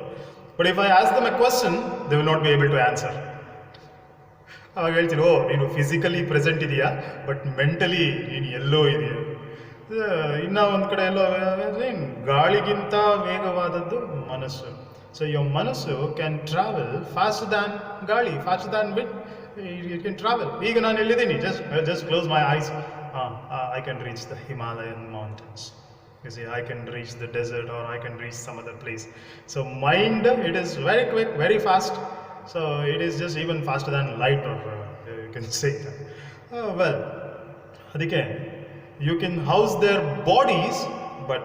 But if I ask them a question, they will not be able to answer. ಅವಾಗ ಹೇಳ್ತೀನಿ, ಓ ನೀನು physically present ಇದೆಯಾ, but mentally ನೀನು ಎಲ್ಲೋ ಇದೆಯಾ. ಇನ್ನು ಒಂದು ಕಡೆ ಎಲ್ಲೋ ಗಾಳಿಗಿಂತ ವೇಗವಾದದ್ದು ಮನಸ್ಸು. ಸೊ your ಮನಸ್ಸು ಕ್ಯಾನ್ ಟ್ರಾವೆಲ್ ಫಾಸ್ಟರ್ ದ್ಯಾನ್ ಗಾಳಿ, faster than wind. It can travel. ಈಗ ನಾನು ಎಲ್ಲಿದ್ದೀನಿ, just close my eyes, I can reach the Himalayan mountains. You see, I can reach the desert or I can reach some other place. So mind, it is very quick, very fast. So it is just even faster than light, or you can say that. Well, ಅದಕ್ಕೆ you can house their bodies but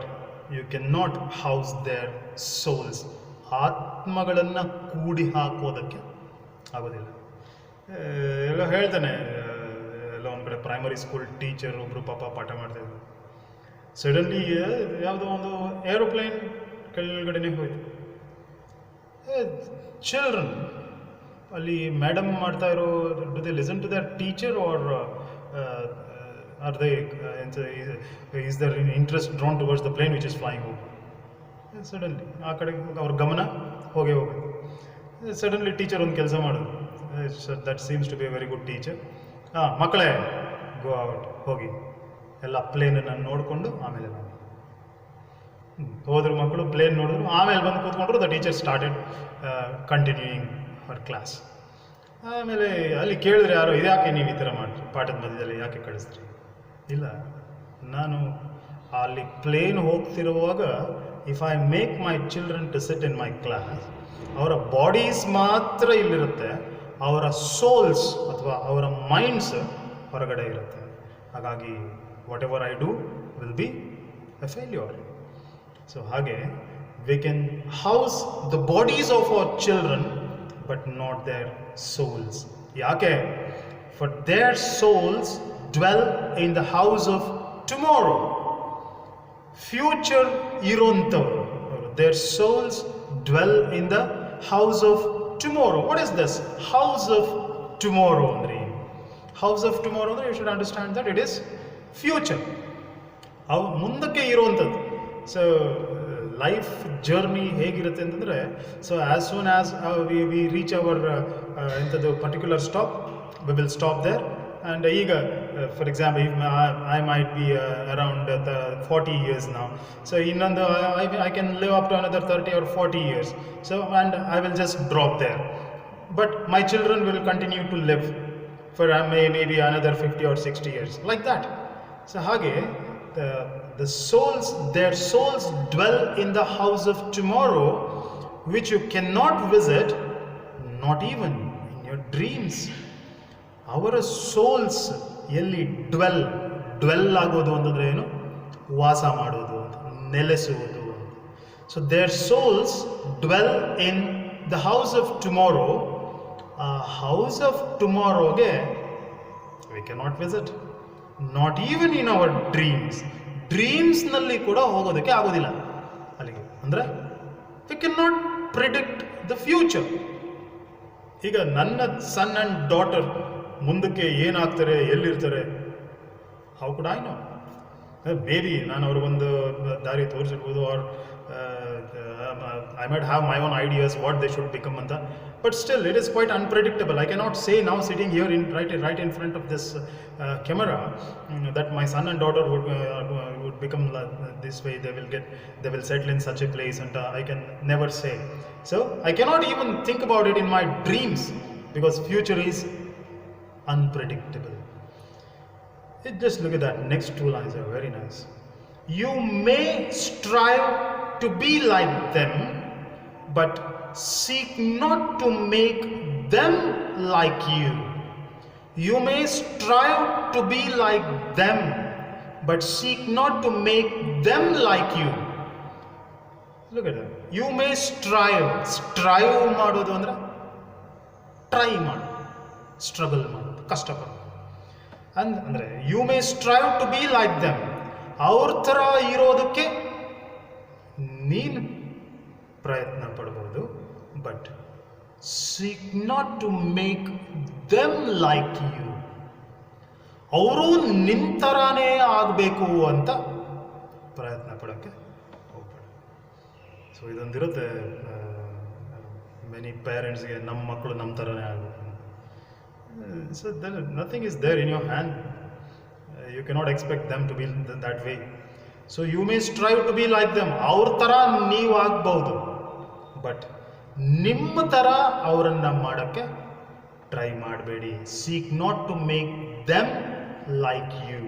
you cannot house their souls. ಆತ್ಮಗಳನ್ನು ಕೂಡಿ ಹಾಕೋದಕ್ಕೆ ಆಗೋದಿಲ್ಲ. ಎಲ್ಲ ಹೇಳ್ತಾನೆ, ಎಲ್ಲ ಒಂದು ಕಡೆ ಪ್ರೈಮರಿ ಸ್ಕೂಲ್ ಟೀಚರ್ ಒಬ್ಬರು ಪಾಪ ಪಾಠ ಮಾಡ್ತಾಯಿದ್ರು. ಸಡನ್ಲಿ ಯಾವುದೋ ಒಂದು ಏರೋಪ್ಲೇನ್ ಕೆಳಗಡೆನೇ ಹೋಯ್ತು. ಚಿಲ್ಡ್ರನ್ ಅಲ್ಲಿ ಮೇಡಮ್ ಮಾಡ್ತಾ ಇರೋ, do they listen to their teacher or are they is their interest drawn towards the plane which is flying over? Suddenly ಆ ಕಡೆ ಅವ್ರ ಗಮನ ಹೋಗೇ ಹೋಗುತ್ತೆ. ಸಡನ್ಲಿ ಟೀಚರ್ ಒಂದು ಕೆಲಸ ಮಾಡೋದು, that seems to be a very good teacher. ಮಕ್ಕಳೇ ಗೋ ಔಟ್, ಹೋಗಿ ಎಲ್ಲ ಪ್ಲೇನನ್ನು ನೋಡಿಕೊಂಡು ಆಮೇಲೆ ನಾವು ಹೋದ್ರು. ಮಕ್ಕಳು ಪ್ಲೇನ್ ನೋಡಿದ್ರು, ಆಮೇಲೆ ಬಂದು ಕೂತ್ಕೊಂಡ್ರು. The teacher started continuing our class. ಆಮೇಲೆ ಅಲ್ಲಿ ಕೇಳಿದ್ರೆ ಯಾರೋ, ಇದ್ಯಾಕೆ ನೀವು ಈ ಥರ ಮಾಡಿರಿ, ಪಾಠದ ಮಧ್ಯದಲ್ಲಿ ಯಾಕೆ ಕಳಿಸ್ರಿ? ಇಲ್ಲ, ನಾನು ಅಲ್ಲಿ ಪ್ಲೇನ್ ಹೋಗ್ತಿರುವಾಗ if I make my children to sit in my class, ಅವರ ಬಾಡೀಸ್ ಮಾತ್ರ ಇಲ್ಲಿರುತ್ತೆ, ಅವರ ಸೋಲ್ಸ್ ಅಥವಾ ಅವರ ಮೈಂಡ್ಸ್ ಹೊರಗಡೆ ಇರುತ್ತೆ. ಹಾಗಾಗಿ whatever I do will be a failure. So ಹಾಗೆ we can house the bodies of our children but not their souls. ಯಾಕೆ? For their souls dwell in the house of tomorrow. Future ಇರೋಂಥವ್ರು, their souls dwell in the house of tomorrow. What is this house of tomorrow? ಅಂದ್ರೆ house of tomorrow ಅಂದ್ರೆ you should understand that it is future. ಅವು ಮುಂದಕ್ಕೆ ಇರುವಂಥದ್ದು. So life journey ಹೇಗಿರುತ್ತೆ ಅಂತಂದರೆ, so as soon as we reach our ಎಂಥದ್ದು particular stop, we will stop there. And ಈಗ for example, if I might be around 40 years now, so ಇನ್ನೊಂದು I can live up to another 30 or 40 years, so and I will just drop there, but my children will continue to live for maybe another 50 or 60 years, like that. So ಹಾಗೆ the souls, their souls dwell in the house of tomorrow, which you cannot visit, not even in your dreams. ಅವರ souls ಎಲ್ಲಿ dwell ಆಗೋದು ಅಂತಂದರೆ ಏನು? ವಾಸ ಮಾಡೋದು ಅಂತ, ನೆಲೆಸುವುದು ಅಂತ. So their souls dwell in the house of tomorrow. ಆ ಹೌಸ್ ಆಫ್ ಟುಮಾರೋಗೆ we cannot visit, not even in our dreams. ಡ್ರೀಮ್ಸ್ನಲ್ಲಿ ಕೂಡ ಹೋಗೋದಕ್ಕೆ ಆಗೋದಿಲ್ಲ ಅಲ್ಲಿಗೆ. ಅಂದರೆ we can not predict the future. ಈಗ ನನ್ನ ಸನ್ ಆ್ಯಂಡ್ ಡಾಟರ್ ಮುಂದಕ್ಕೆ ಏನಾಗ್ತಾರೆ, ಎಲ್ಲಿರ್ತಾರೆ, how could I know? Maybe ನಾನು ಅವ್ರಿಗೊಂದು ದಾರಿ ತೋರಿಸಿರ್ಬೋದು, or I might have my own ideas what they should become ಅಂತ. But still, it is quite unpredictable. I cannot say now sitting here right in front of this camera that my son and daughter would become this way. They will settle in such a place, and I can never say. So I cannot even think about it in my dreams because future is unpredictable. Just look at that. Next two lines are very nice. You may strive to be like them, but seek not to make them like you. You may strive to be like them, but seek not to make them like you. Look at that. You may strive. Strive ಮಾಡೋದು ಅಂದ್ರೆ try ಮಾಡು, struggle ಮಾಡೋದು, ಕಷ್ಟಪಡು. ಅಂದರೆ you may strive to be like them, ಅವ್ರ ಥರ ಇರೋದಕ್ಕೆ ನೀನು ಪ್ರಯತ್ನ ಪಡ್ಬೋದು, but seek not to make them like you. ಅವರು ನಿನ್ನ ಥರನೇ ಆಗಬೇಕು ಅಂತ ಪ್ರಯತ್ನ ಪಡೋಕ್ಕೆ ಹೋಗ್ಬೇಡ. ಸೊ ಇದೊಂದಿರುತ್ತೆ ಮೆನಿ ಪೇರೆಂಟ್ಸ್ಗೆ, ನಮ್ಮ ಮಕ್ಕಳು ನಮ್ಮ ಥರನೇ ಆಗಬೇಕು. So nothing is there in your hand. You cannot expect them to be that way. So you may strive to be like them. ಅವ್ರ ಥರ ನೀವು ಆಗ್ಬಹುದು, ಬಟ್ ನಿಮ್ಮ ಥರ ಅವರನ್ನು ಮಾಡೋಕ್ಕೆ ಟ್ರೈ ಮಾಡಬೇಡಿ. Seek not to make them like you.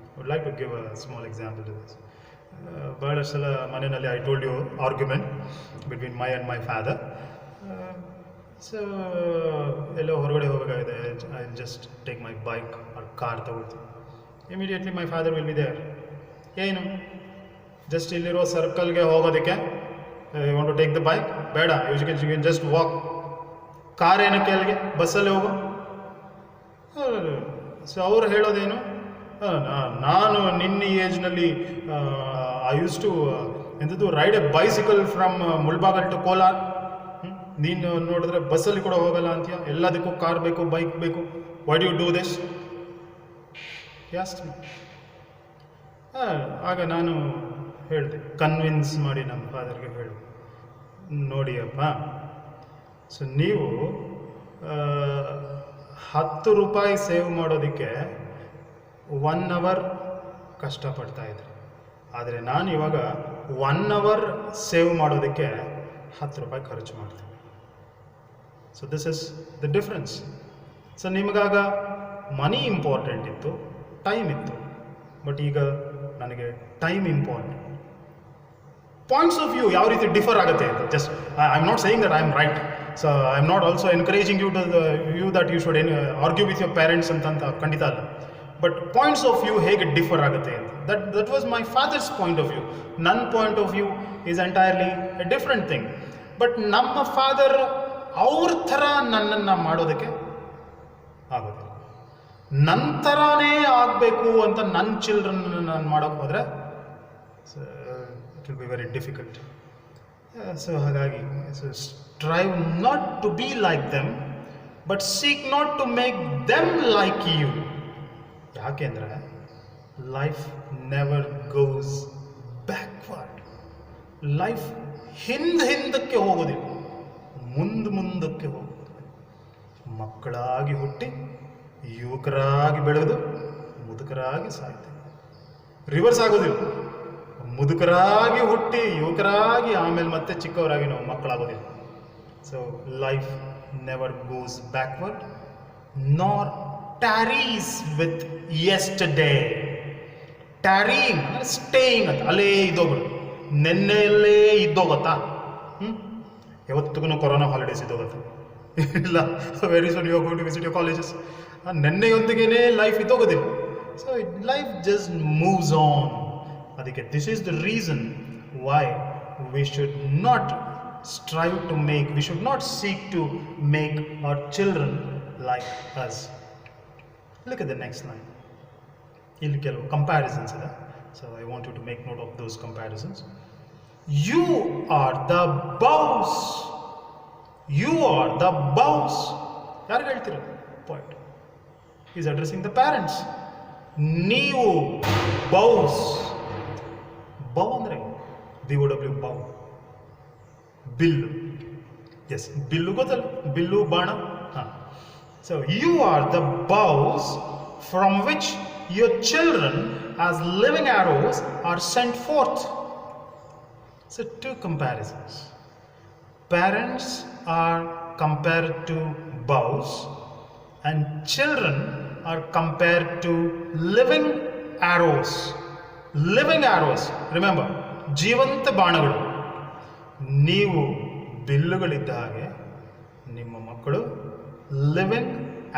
I would like to give a small example to this. ಬಹಳಷ್ಟು ಸಲ ಮನೆಯಲ್ಲಿ I told you argument between my and my father. So ಎಲ್ಲೋ ಹೊರಗಡೆ ಹೋಗಬೇಕಾಗಿದೆ, I just take my bike or car ತಗೊಳ್ತೀನಿ. Immediately my father will be there. ಏನು, just ಇಲ್ಲಿರೋ ಸರ್ಕಲ್ಗೆ ಹೋಗೋದಕ್ಕೆ you want to take the bike? ಬೇಡ, you can just walk. Car ಏನಕ್ಕೆ ಅಲ್ಲಿಗೆ, ಬಸ್ಸಲ್ಲಿ ಹೋಗೋ. ಸೊ ಅವ್ರು ಹೇಳೋದೇನು, ನಾನು ನಿನ್ನ ಏಜ್ನಲ್ಲಿ ಐ ಯೂಸ್ ಟು ಎಂಥದ್ದು ride a bicycle from Mulbagal to Kolar. ನೀನು ನೋಡಿದ್ರೆ ಬಸ್ಸಲ್ಲಿ ಕೂಡ ಹೋಗಲ್ಲ ಅಂತೀಯ, ಎಲ್ಲದಕ್ಕೂ ಕಾರ್ ಬೇಕು, ಬೈಕ್ ಬೇಕು. Why do you do this? Yes. ಆಗ ನಾನು ಹೇಳಿದೆ, ಕನ್ವಿನ್ಸ್ ಮಾಡಿ ನಮ್ಮ ಫಾದರ್ಗೆ ಹೇಳಿ, ನೋಡಿಯಪ್ಪ, ಸೊ ನೀವು 10 ರೂಪಾಯಿ ಸೇವ್ ಮಾಡೋದಕ್ಕೆ 1 ಅವರ್ ಕಷ್ಟಪಡ್ತಾಯಿದ್ರಿ, ಆದರೆ ನಾನು ಇವಾಗ 1 ಅವರ್ ಸೇವ್ ಮಾಡೋದಕ್ಕೆ 10 ರೂಪಾಯಿ ಖರ್ಚು ಮಾಡ್ತೀನಿ. So this is the difference. So ನಿಮಗಾಗ ಮನಿ ಇಂಪಾರ್ಟೆಂಟ್ ಇತ್ತು, ಟೈಮ್ ಇತ್ತು, ಬಟ್ ಈಗ ನನಗೆ time important. Points of view ಯಾವ ರೀತಿ ಡಿಫರ್ ಆಗುತ್ತೆ ಅಂತ. Just I am not saying that I am right. So I am not also encouraging you to the view that you should argue with your parents ಅಂತ ಖಂಡಿತ ಅಲ್ಲ. But points of view ಹೇಗೆ differ ಆಗುತ್ತೆ ಅಂತ, that was my fathers point of view. ನನ್ನ point of view is entirely a different thing. But ನಮ್ಮ father ಅವ್ರ ಥರ ನನ್ನನ್ನು ಮಾಡೋದಕ್ಕೆ ಆಗೋದಿಲ್ಲ. ನನ್ನ ಥರನೇ ಆಗಬೇಕು ಅಂತ ನನ್ನ ಚಿಲ್ಡ್ರನ್ ನಾನು ಮಾಡೋಕ್ಕೆ ಹೋದರೆ it will be very difficult. So ಹಾಗಾಗಿ strive not to be like them, but seek not to make them like you. ಯಾಕೆಂದರೆ life never goes backward. Life ಹಿಂದಕ್ಕೆ ಹೋಗೋದಿಲ್ಲ, ಮುಂದಕ್ಕೆ ಹೋಗುತ್ತೆ. ಮಕ್ಕಳಾಗಿ ಹುಟ್ಟಿ ಯುವಕರಾಗಿ ಬೆಳೆದು ಮುದುಕರಾಗಿ ಸಾಯ್ತೇವೆ. ರಿವರ್ಸ್ ಆಗೋದಿಲ್ಲ. ಮುದುಕರಾಗಿ ಹುಟ್ಟಿ ಯುವಕರಾಗಿ ಆಮೇಲೆ ಮತ್ತೆ ಚಿಕ್ಕವರಾಗಿ ನಾವು ಮಕ್ಕಳಾಗೋದಿಲ್ಲ. So life never goes backward nor tarries with yesterday. ಟ್ಯಾರಿಂಗ್ ಅಂದರೆ ಸ್ಟೇಯಿಂಗ್ ಅಂತ, ಅಲ್ಲೇ ಇದ್ದೋಗೋದು, ನೆನ್ನೆಯಲ್ಲೇ ಇದ್ದೋಗತ್ತಾ? ಯಾವತ್ತಿಗೂ ಕೊರೋನಾ ಹಾಲಿಡೇಸ್ ಇದ್ದೋಗುತ್ತೆ ಇಲ್ಲ. Very soon you are going to visit your colleges. ನೆನ್ನೆಯೊಂದಿಗೇ ಲೈಫ್ ಇದ್ದೋಗೋದಿಲ್ಲ. So life just moves on. ಅದಕ್ಕೆ this is the reason why we should not strive to make, we should not seek to make our children like us. Look at the next line. ಇಲ್ಲಿ ಕೆಲವು comparisons ಇದೆ. So I want you to make note of those comparisons. You are the boss. You are the boss. ಯಾರಿಗೆ ಹೇಳ್ತೀರ? Point. He is addressing the parents. ನೀವು ಬೌಸ್. Bow ಅಂದರೆ BOW bow, ಬಿಲ್ಲು. Yes, ಬಿಲ್ಲು ಗೊತ್ತಲ್ಲ, ಬಿಲ್ಲು ಬಾಣ. ಹಾಂ. So you are the bows from which your children as living arrows are sent forth. So two comparisons. Parents are compared to bows and children are compared to living arrows. Living arrows, remember, ಜೀವಂತ ಬಾಣಗಳು. ನೀವು ಬಿಲ್ಲುಗಳಿದ್ದ ಹಾಗೆ ನಿಮ್ಮ ಮಕ್ಕಳು living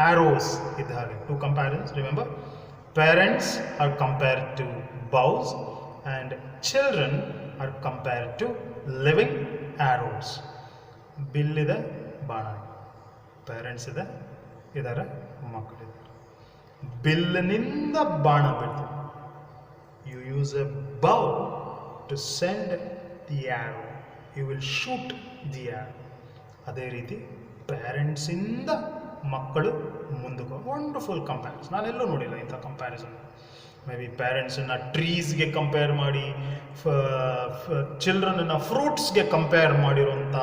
arrows ಇದ್ದ ಹಾಗೆ. Two comparisons, remember. Parents are compared to bows and children are compared to living arrows. ಬಿಲ್ ಇದೆ, ಬಾಣ. ಪೇರೆಂಟ್ಸ್ ಇದೆ, ಇದರ ಮಕ್ಕಳಿದೆ. ಬಿಲ್ಲಿನಿಂದ ಬಾಣ ಬೀಳ್ತದೆ. You use a bow to send the arrow, you will shoot the arrow. ಅದೇ ರೀತಿ ಪೇರೆಂಟ್ಸಿಂದ ಮಕ್ಕಳು ಮುಂದಕ್ಕೆ. Wonderful comparison. ನಾನೆಲ್ಲೂ ನೋಡಿಲ್ಲ ಇಂಥ ಕಂಪ್ಯಾರಿಸನ್. ಮೇ ಬಿ ಪೇರೆಂಟ್ಸನ್ನು ಟ್ರೀಸ್ಗೆ ಕಂಪೇರ್ ಮಾಡಿ, ಚಿಲ್ಡ್ರನನ್ನು ಫ್ರೂಟ್ಸ್ಗೆ ಕಂಪೇರ್ ಮಾಡಿರುವಂಥ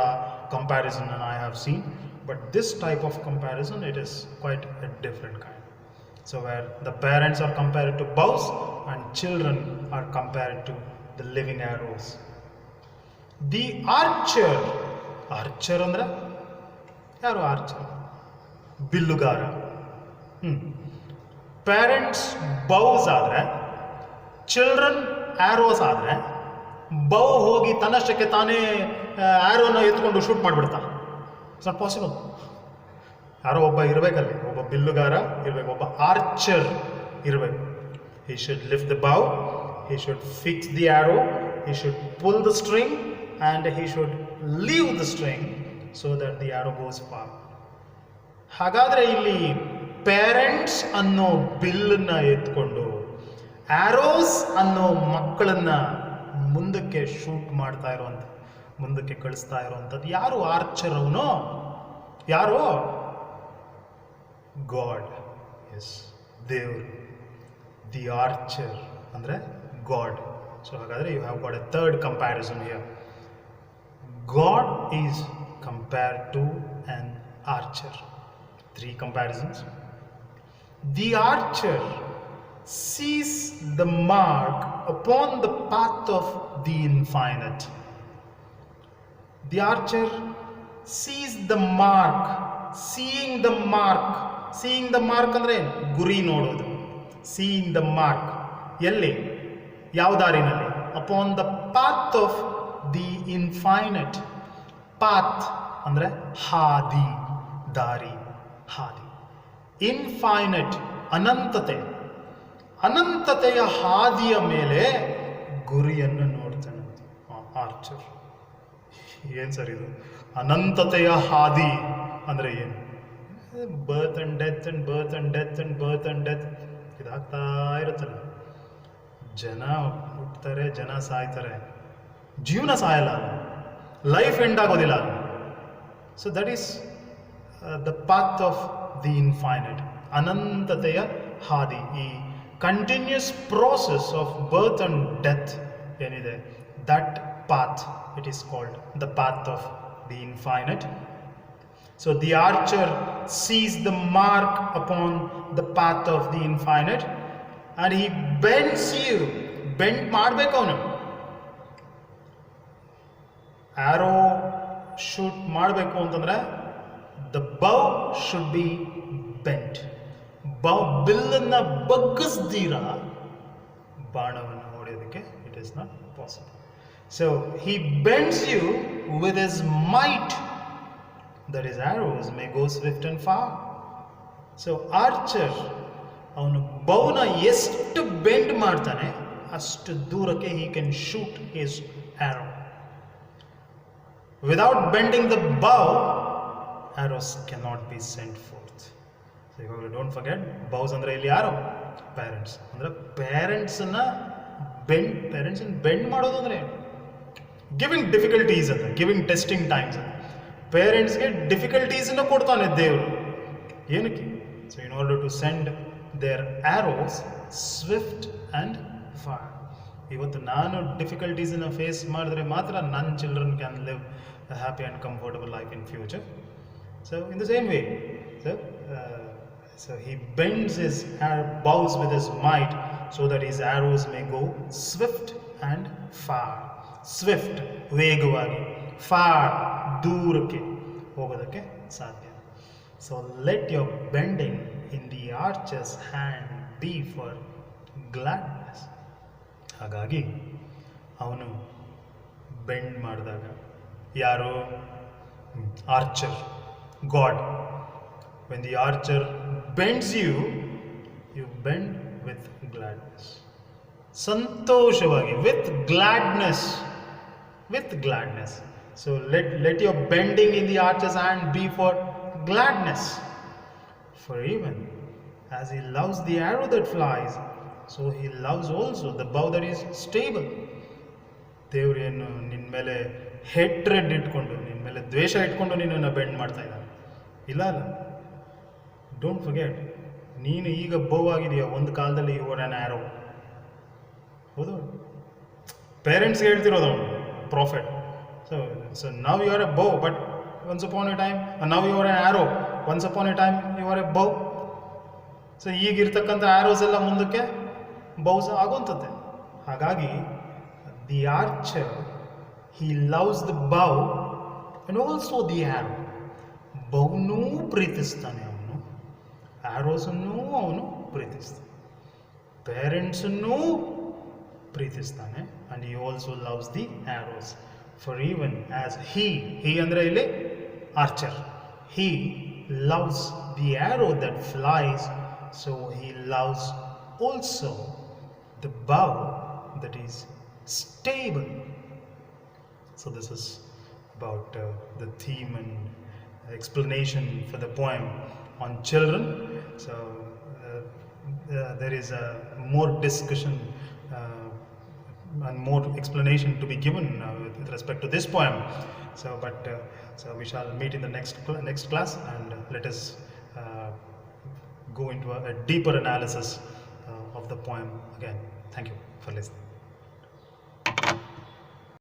comparison I have seen. But this type of comparison, it is quite a different kind. So where the parents are compared to bows and children are compared to the living arrows. The archer. Archer ಅಂದರೆ ಯಾರು? Archer ಬಿಲ್ಲುಗಾರ. Parents ಬೌಸ್ ಆದರೆ, children arrows ಆದರೆ, ಬೌ ಹೋಗಿ ತನ್ನಷ್ಟಕ್ಕೆ ತಾನೇ ಆ್ಯರೋನ ಎತ್ಕೊಂಡು shoot ಮಾಡಿಬಿಡ್ತಾ. It's not possible. ಯಾರೋ ಒಬ್ಬ ಇರಬೇಕಲ್ಲಿ, ಒಬ್ಬ ಬಿಲ್ಲುಗಾರ ಇರಬೇಕು, ಒಬ್ಬ ಆರ್ಚರ್ ಇರಬೇಕು. He should lift the bow, he should fix the arrow, he should pull the string and he should leave the string so that the arrow goes far. ಹಾಗಾದರೆ ಇಲ್ಲಿ ಪೇರೆಂಟ್ಸ್ ಅನ್ನೋ ಬಿಲ್ಲನ್ನ ಎತ್ಕೊಂಡು ಆ್ಯರೋಸ್ ಅನ್ನೋ ಮಕ್ಕಳನ್ನ ಮುಂದಕ್ಕೆ ಶೂಟ್ ಮಾಡ್ತಾ ಇರುವಂಥ, ಮುಂದಕ್ಕೆ ಕಳಿಸ್ತಾ ಇರುವಂಥದ್ದು ಯಾರು? ಆರ್ಚರ್. ಅವನು ಯಾರು? ಗಾಡ್. ಎಸ್, ದೇವರು. ದಿ ಆರ್ಚರ್ ಅಂದರೆ ಗಾಡ್. ಸೊ ಹಾಗಾದರೆ you have got a third comparison here. God is compared to an archer. Three comparisons. The archer sees the mark upon the path of the infinite. The archer sees the mark. Seeing the mark. Seeing the mark ಅಂದರೆ ಗುರಿ ನೋಡೋದು. Seeing the mark. ಎಲ್ಲಿ? ಯಾವ ದಾರಿನಲ್ಲಿ? Upon the path of the infinite. Path ಅಂದರೆ ಹಾದಿ, ದಾರಿ, ಹಾದಿ. Infinite, ಅನಂತತೆ. ಅನಂತತೆಯ ಹಾದಿಯ ಮೇಲೆ ಗುರಿಯನ್ನು ನೋಡ್ತಾನೆ ಆರ್ಚರ್. ಏನು ಸರ್ ಇದು? ಅನಂತತೆಯ ಹಾದಿ ಅಂದರೆ ಏನು? Birth and death and birth and death and birth and death ಇದಾಗ್ತಾ ಇರುತ್ತಲ್ಲ. ಜನ ಹುಟ್ಟುತ್ತಾರೆ, ಜನ ಸಾಯ್ತಾರೆ. ಜೀವನ ಸಾಯಲ್ಲ, ಲೈಫ್ ಎಂಡ್ ಆಗೋದಿಲ್ಲ. So that is the path of the infinite. ಅನಂತತೆಯ ಹಾದಿ. ಈ continuous process of birth and death ಏನಿದೆ, that path, it is called the path of the infinite. So the archer sees the mark upon the path of the infinite and he bends you. Bend ಮಾಡಬೇಕು ಅವನು. ಆರೋ shoot ಮಾಡಬೇಕು ಅಂತಂದ್ರೆ the bow should be bent. ಬಿಲ್ಲನ್ನು ಬಗ್ಗಿಸ್ದೀರ ಬಾಣವನ್ನು ಹೊಡೆಯೋದಕ್ಕೆ it is not possible. So he bends you with his might, that his arrows may go swift and far. So archer ಅವನು ಬೌನ ಎಷ್ಟು bend ಮಾಡ್ತಾನೆ ಅಷ್ಟು ದೂರಕ್ಕೆ he can shoot his arrow. Without bending the bow, arrows cannot be sent forth. So don't forget, bows ಅಂದ್ರೆ ಇಲ್ಲಿ ಯಾರು? Parents. ಅಂದ್ರೆ ಪೇರೆಂಟ್ಸನ್ನ bend ಮಾಡೋದು ಅಂದ್ರೆ ಗಿವಿಂಗ್ ಡಿಫಿಕಲ್ಟೀಸ್ ಅಂತ, ಗಿವಿಂಗ್ ಟೆಸ್ಟಿಂಗ್ ಟೈಮ್ಸ್ ಅಂತ. ಪೇರೆಂಟ್ಸ್ಗೆ ಡಿಫಿಕಲ್ಟೀಸನ್ನು ಕೊಡ್ತಾನೆ ದೇವರು. ಏನಕ್ಕೆ? So in order to send their arrows swift and far. ಇವತ್ತು ನಾನು ಡಿಫಿಕಲ್ಟೀಸನ್ನು ಫೇಸ್ ಮಾಡಿದ್ರೆ ಮಾತ್ರ ನನ್ನ children can live a happy and comfortable life in future. So in the same way, so he bends his bows with his might so that his arrows may go swift and far. Swift, ವೇಗವಾಗಿ, far, ದೂರಕ್ಕೆ ಹೋಗೋದಕ್ಕೆ ಸಾಧ್ಯ. So let your bending in the archer's hand be for gladness. ಹಾಗಾಗಿ ಅವನು bend ಮಾಡಿದಾಗ ಯಾರು? Archer, god. When the archer bends you, you bend with gladness. ಸಂತೋಷವಾಗಿ, with gladness, with gladness. So let your bending in the archer's hand be for gladness. For even as he loves the arrow that flies, so he loves also the bow that is stable. ದೇವರೇನು ನಿನ್ನ ಮೇಲೆ hatred ಇಟ್ಕೊಂಡು, ನಿನ್ನ ಮೇಲೆ ದ್ವೇಷ ಇಟ್ಕೊಂಡು ನಿನ್ನನ್ನು bend ಮಾಡ್ತಾ ಇದ್ದಾನೆ? ಇಲ್ಲ ಅಲ್ಲ. ಡೋಂಟ್ ಫರ್ಗೆಟ್, ನೀನು ಈಗ ಬೌ ಆಗಿದೆಯಾ, ಒಂದು ಕಾಲದಲ್ಲಿ ಯು ವರ್ ಆನ್ ಆರೋ. ಹೌದು, ಪೇರೆಂಟ್ಸ್ಗೆ ಹೇಳ್ತಿರೋದು ಅವನು, profit. So now you are a bow, but once upon a time now you are an arrow, once upon a time you are a bow. So ಈಗಿರ್ತಕ್ಕಂಥ ಆರೋಸ್ ಎಲ್ಲ ಮುಂದಕ್ಕೆ bows ಆಗೋಂಥದ್ದೇ. ಹಾಗಾಗಿ the archer, he loves the bow and also the arrow. ಬೌನೂ ಪ್ರೀತಿಸ್ತಾನೆ ಅವನು, ಆರೋಸನ್ನೂ ಅವನು ಪ್ರೀತಿಸ್ತಾನೆ, ಪೇರೆಂಟ್ಸನ್ನೂ ಪ್ರೀತಿಸ್ತಾನೆ, and he also loves the arrows. For even as he ಅಂದರೆ ಇಲ್ಲಿ archer, he loves the arrow that flies, so he loves also the bow that is stable. So this is about the theme and explanation for the poem on children. So there is more discussion and more explanation to be given with respect to this poem. So we shall meet in the next class, and let us go into a deeper analysis of the poem again. Thank you for listening.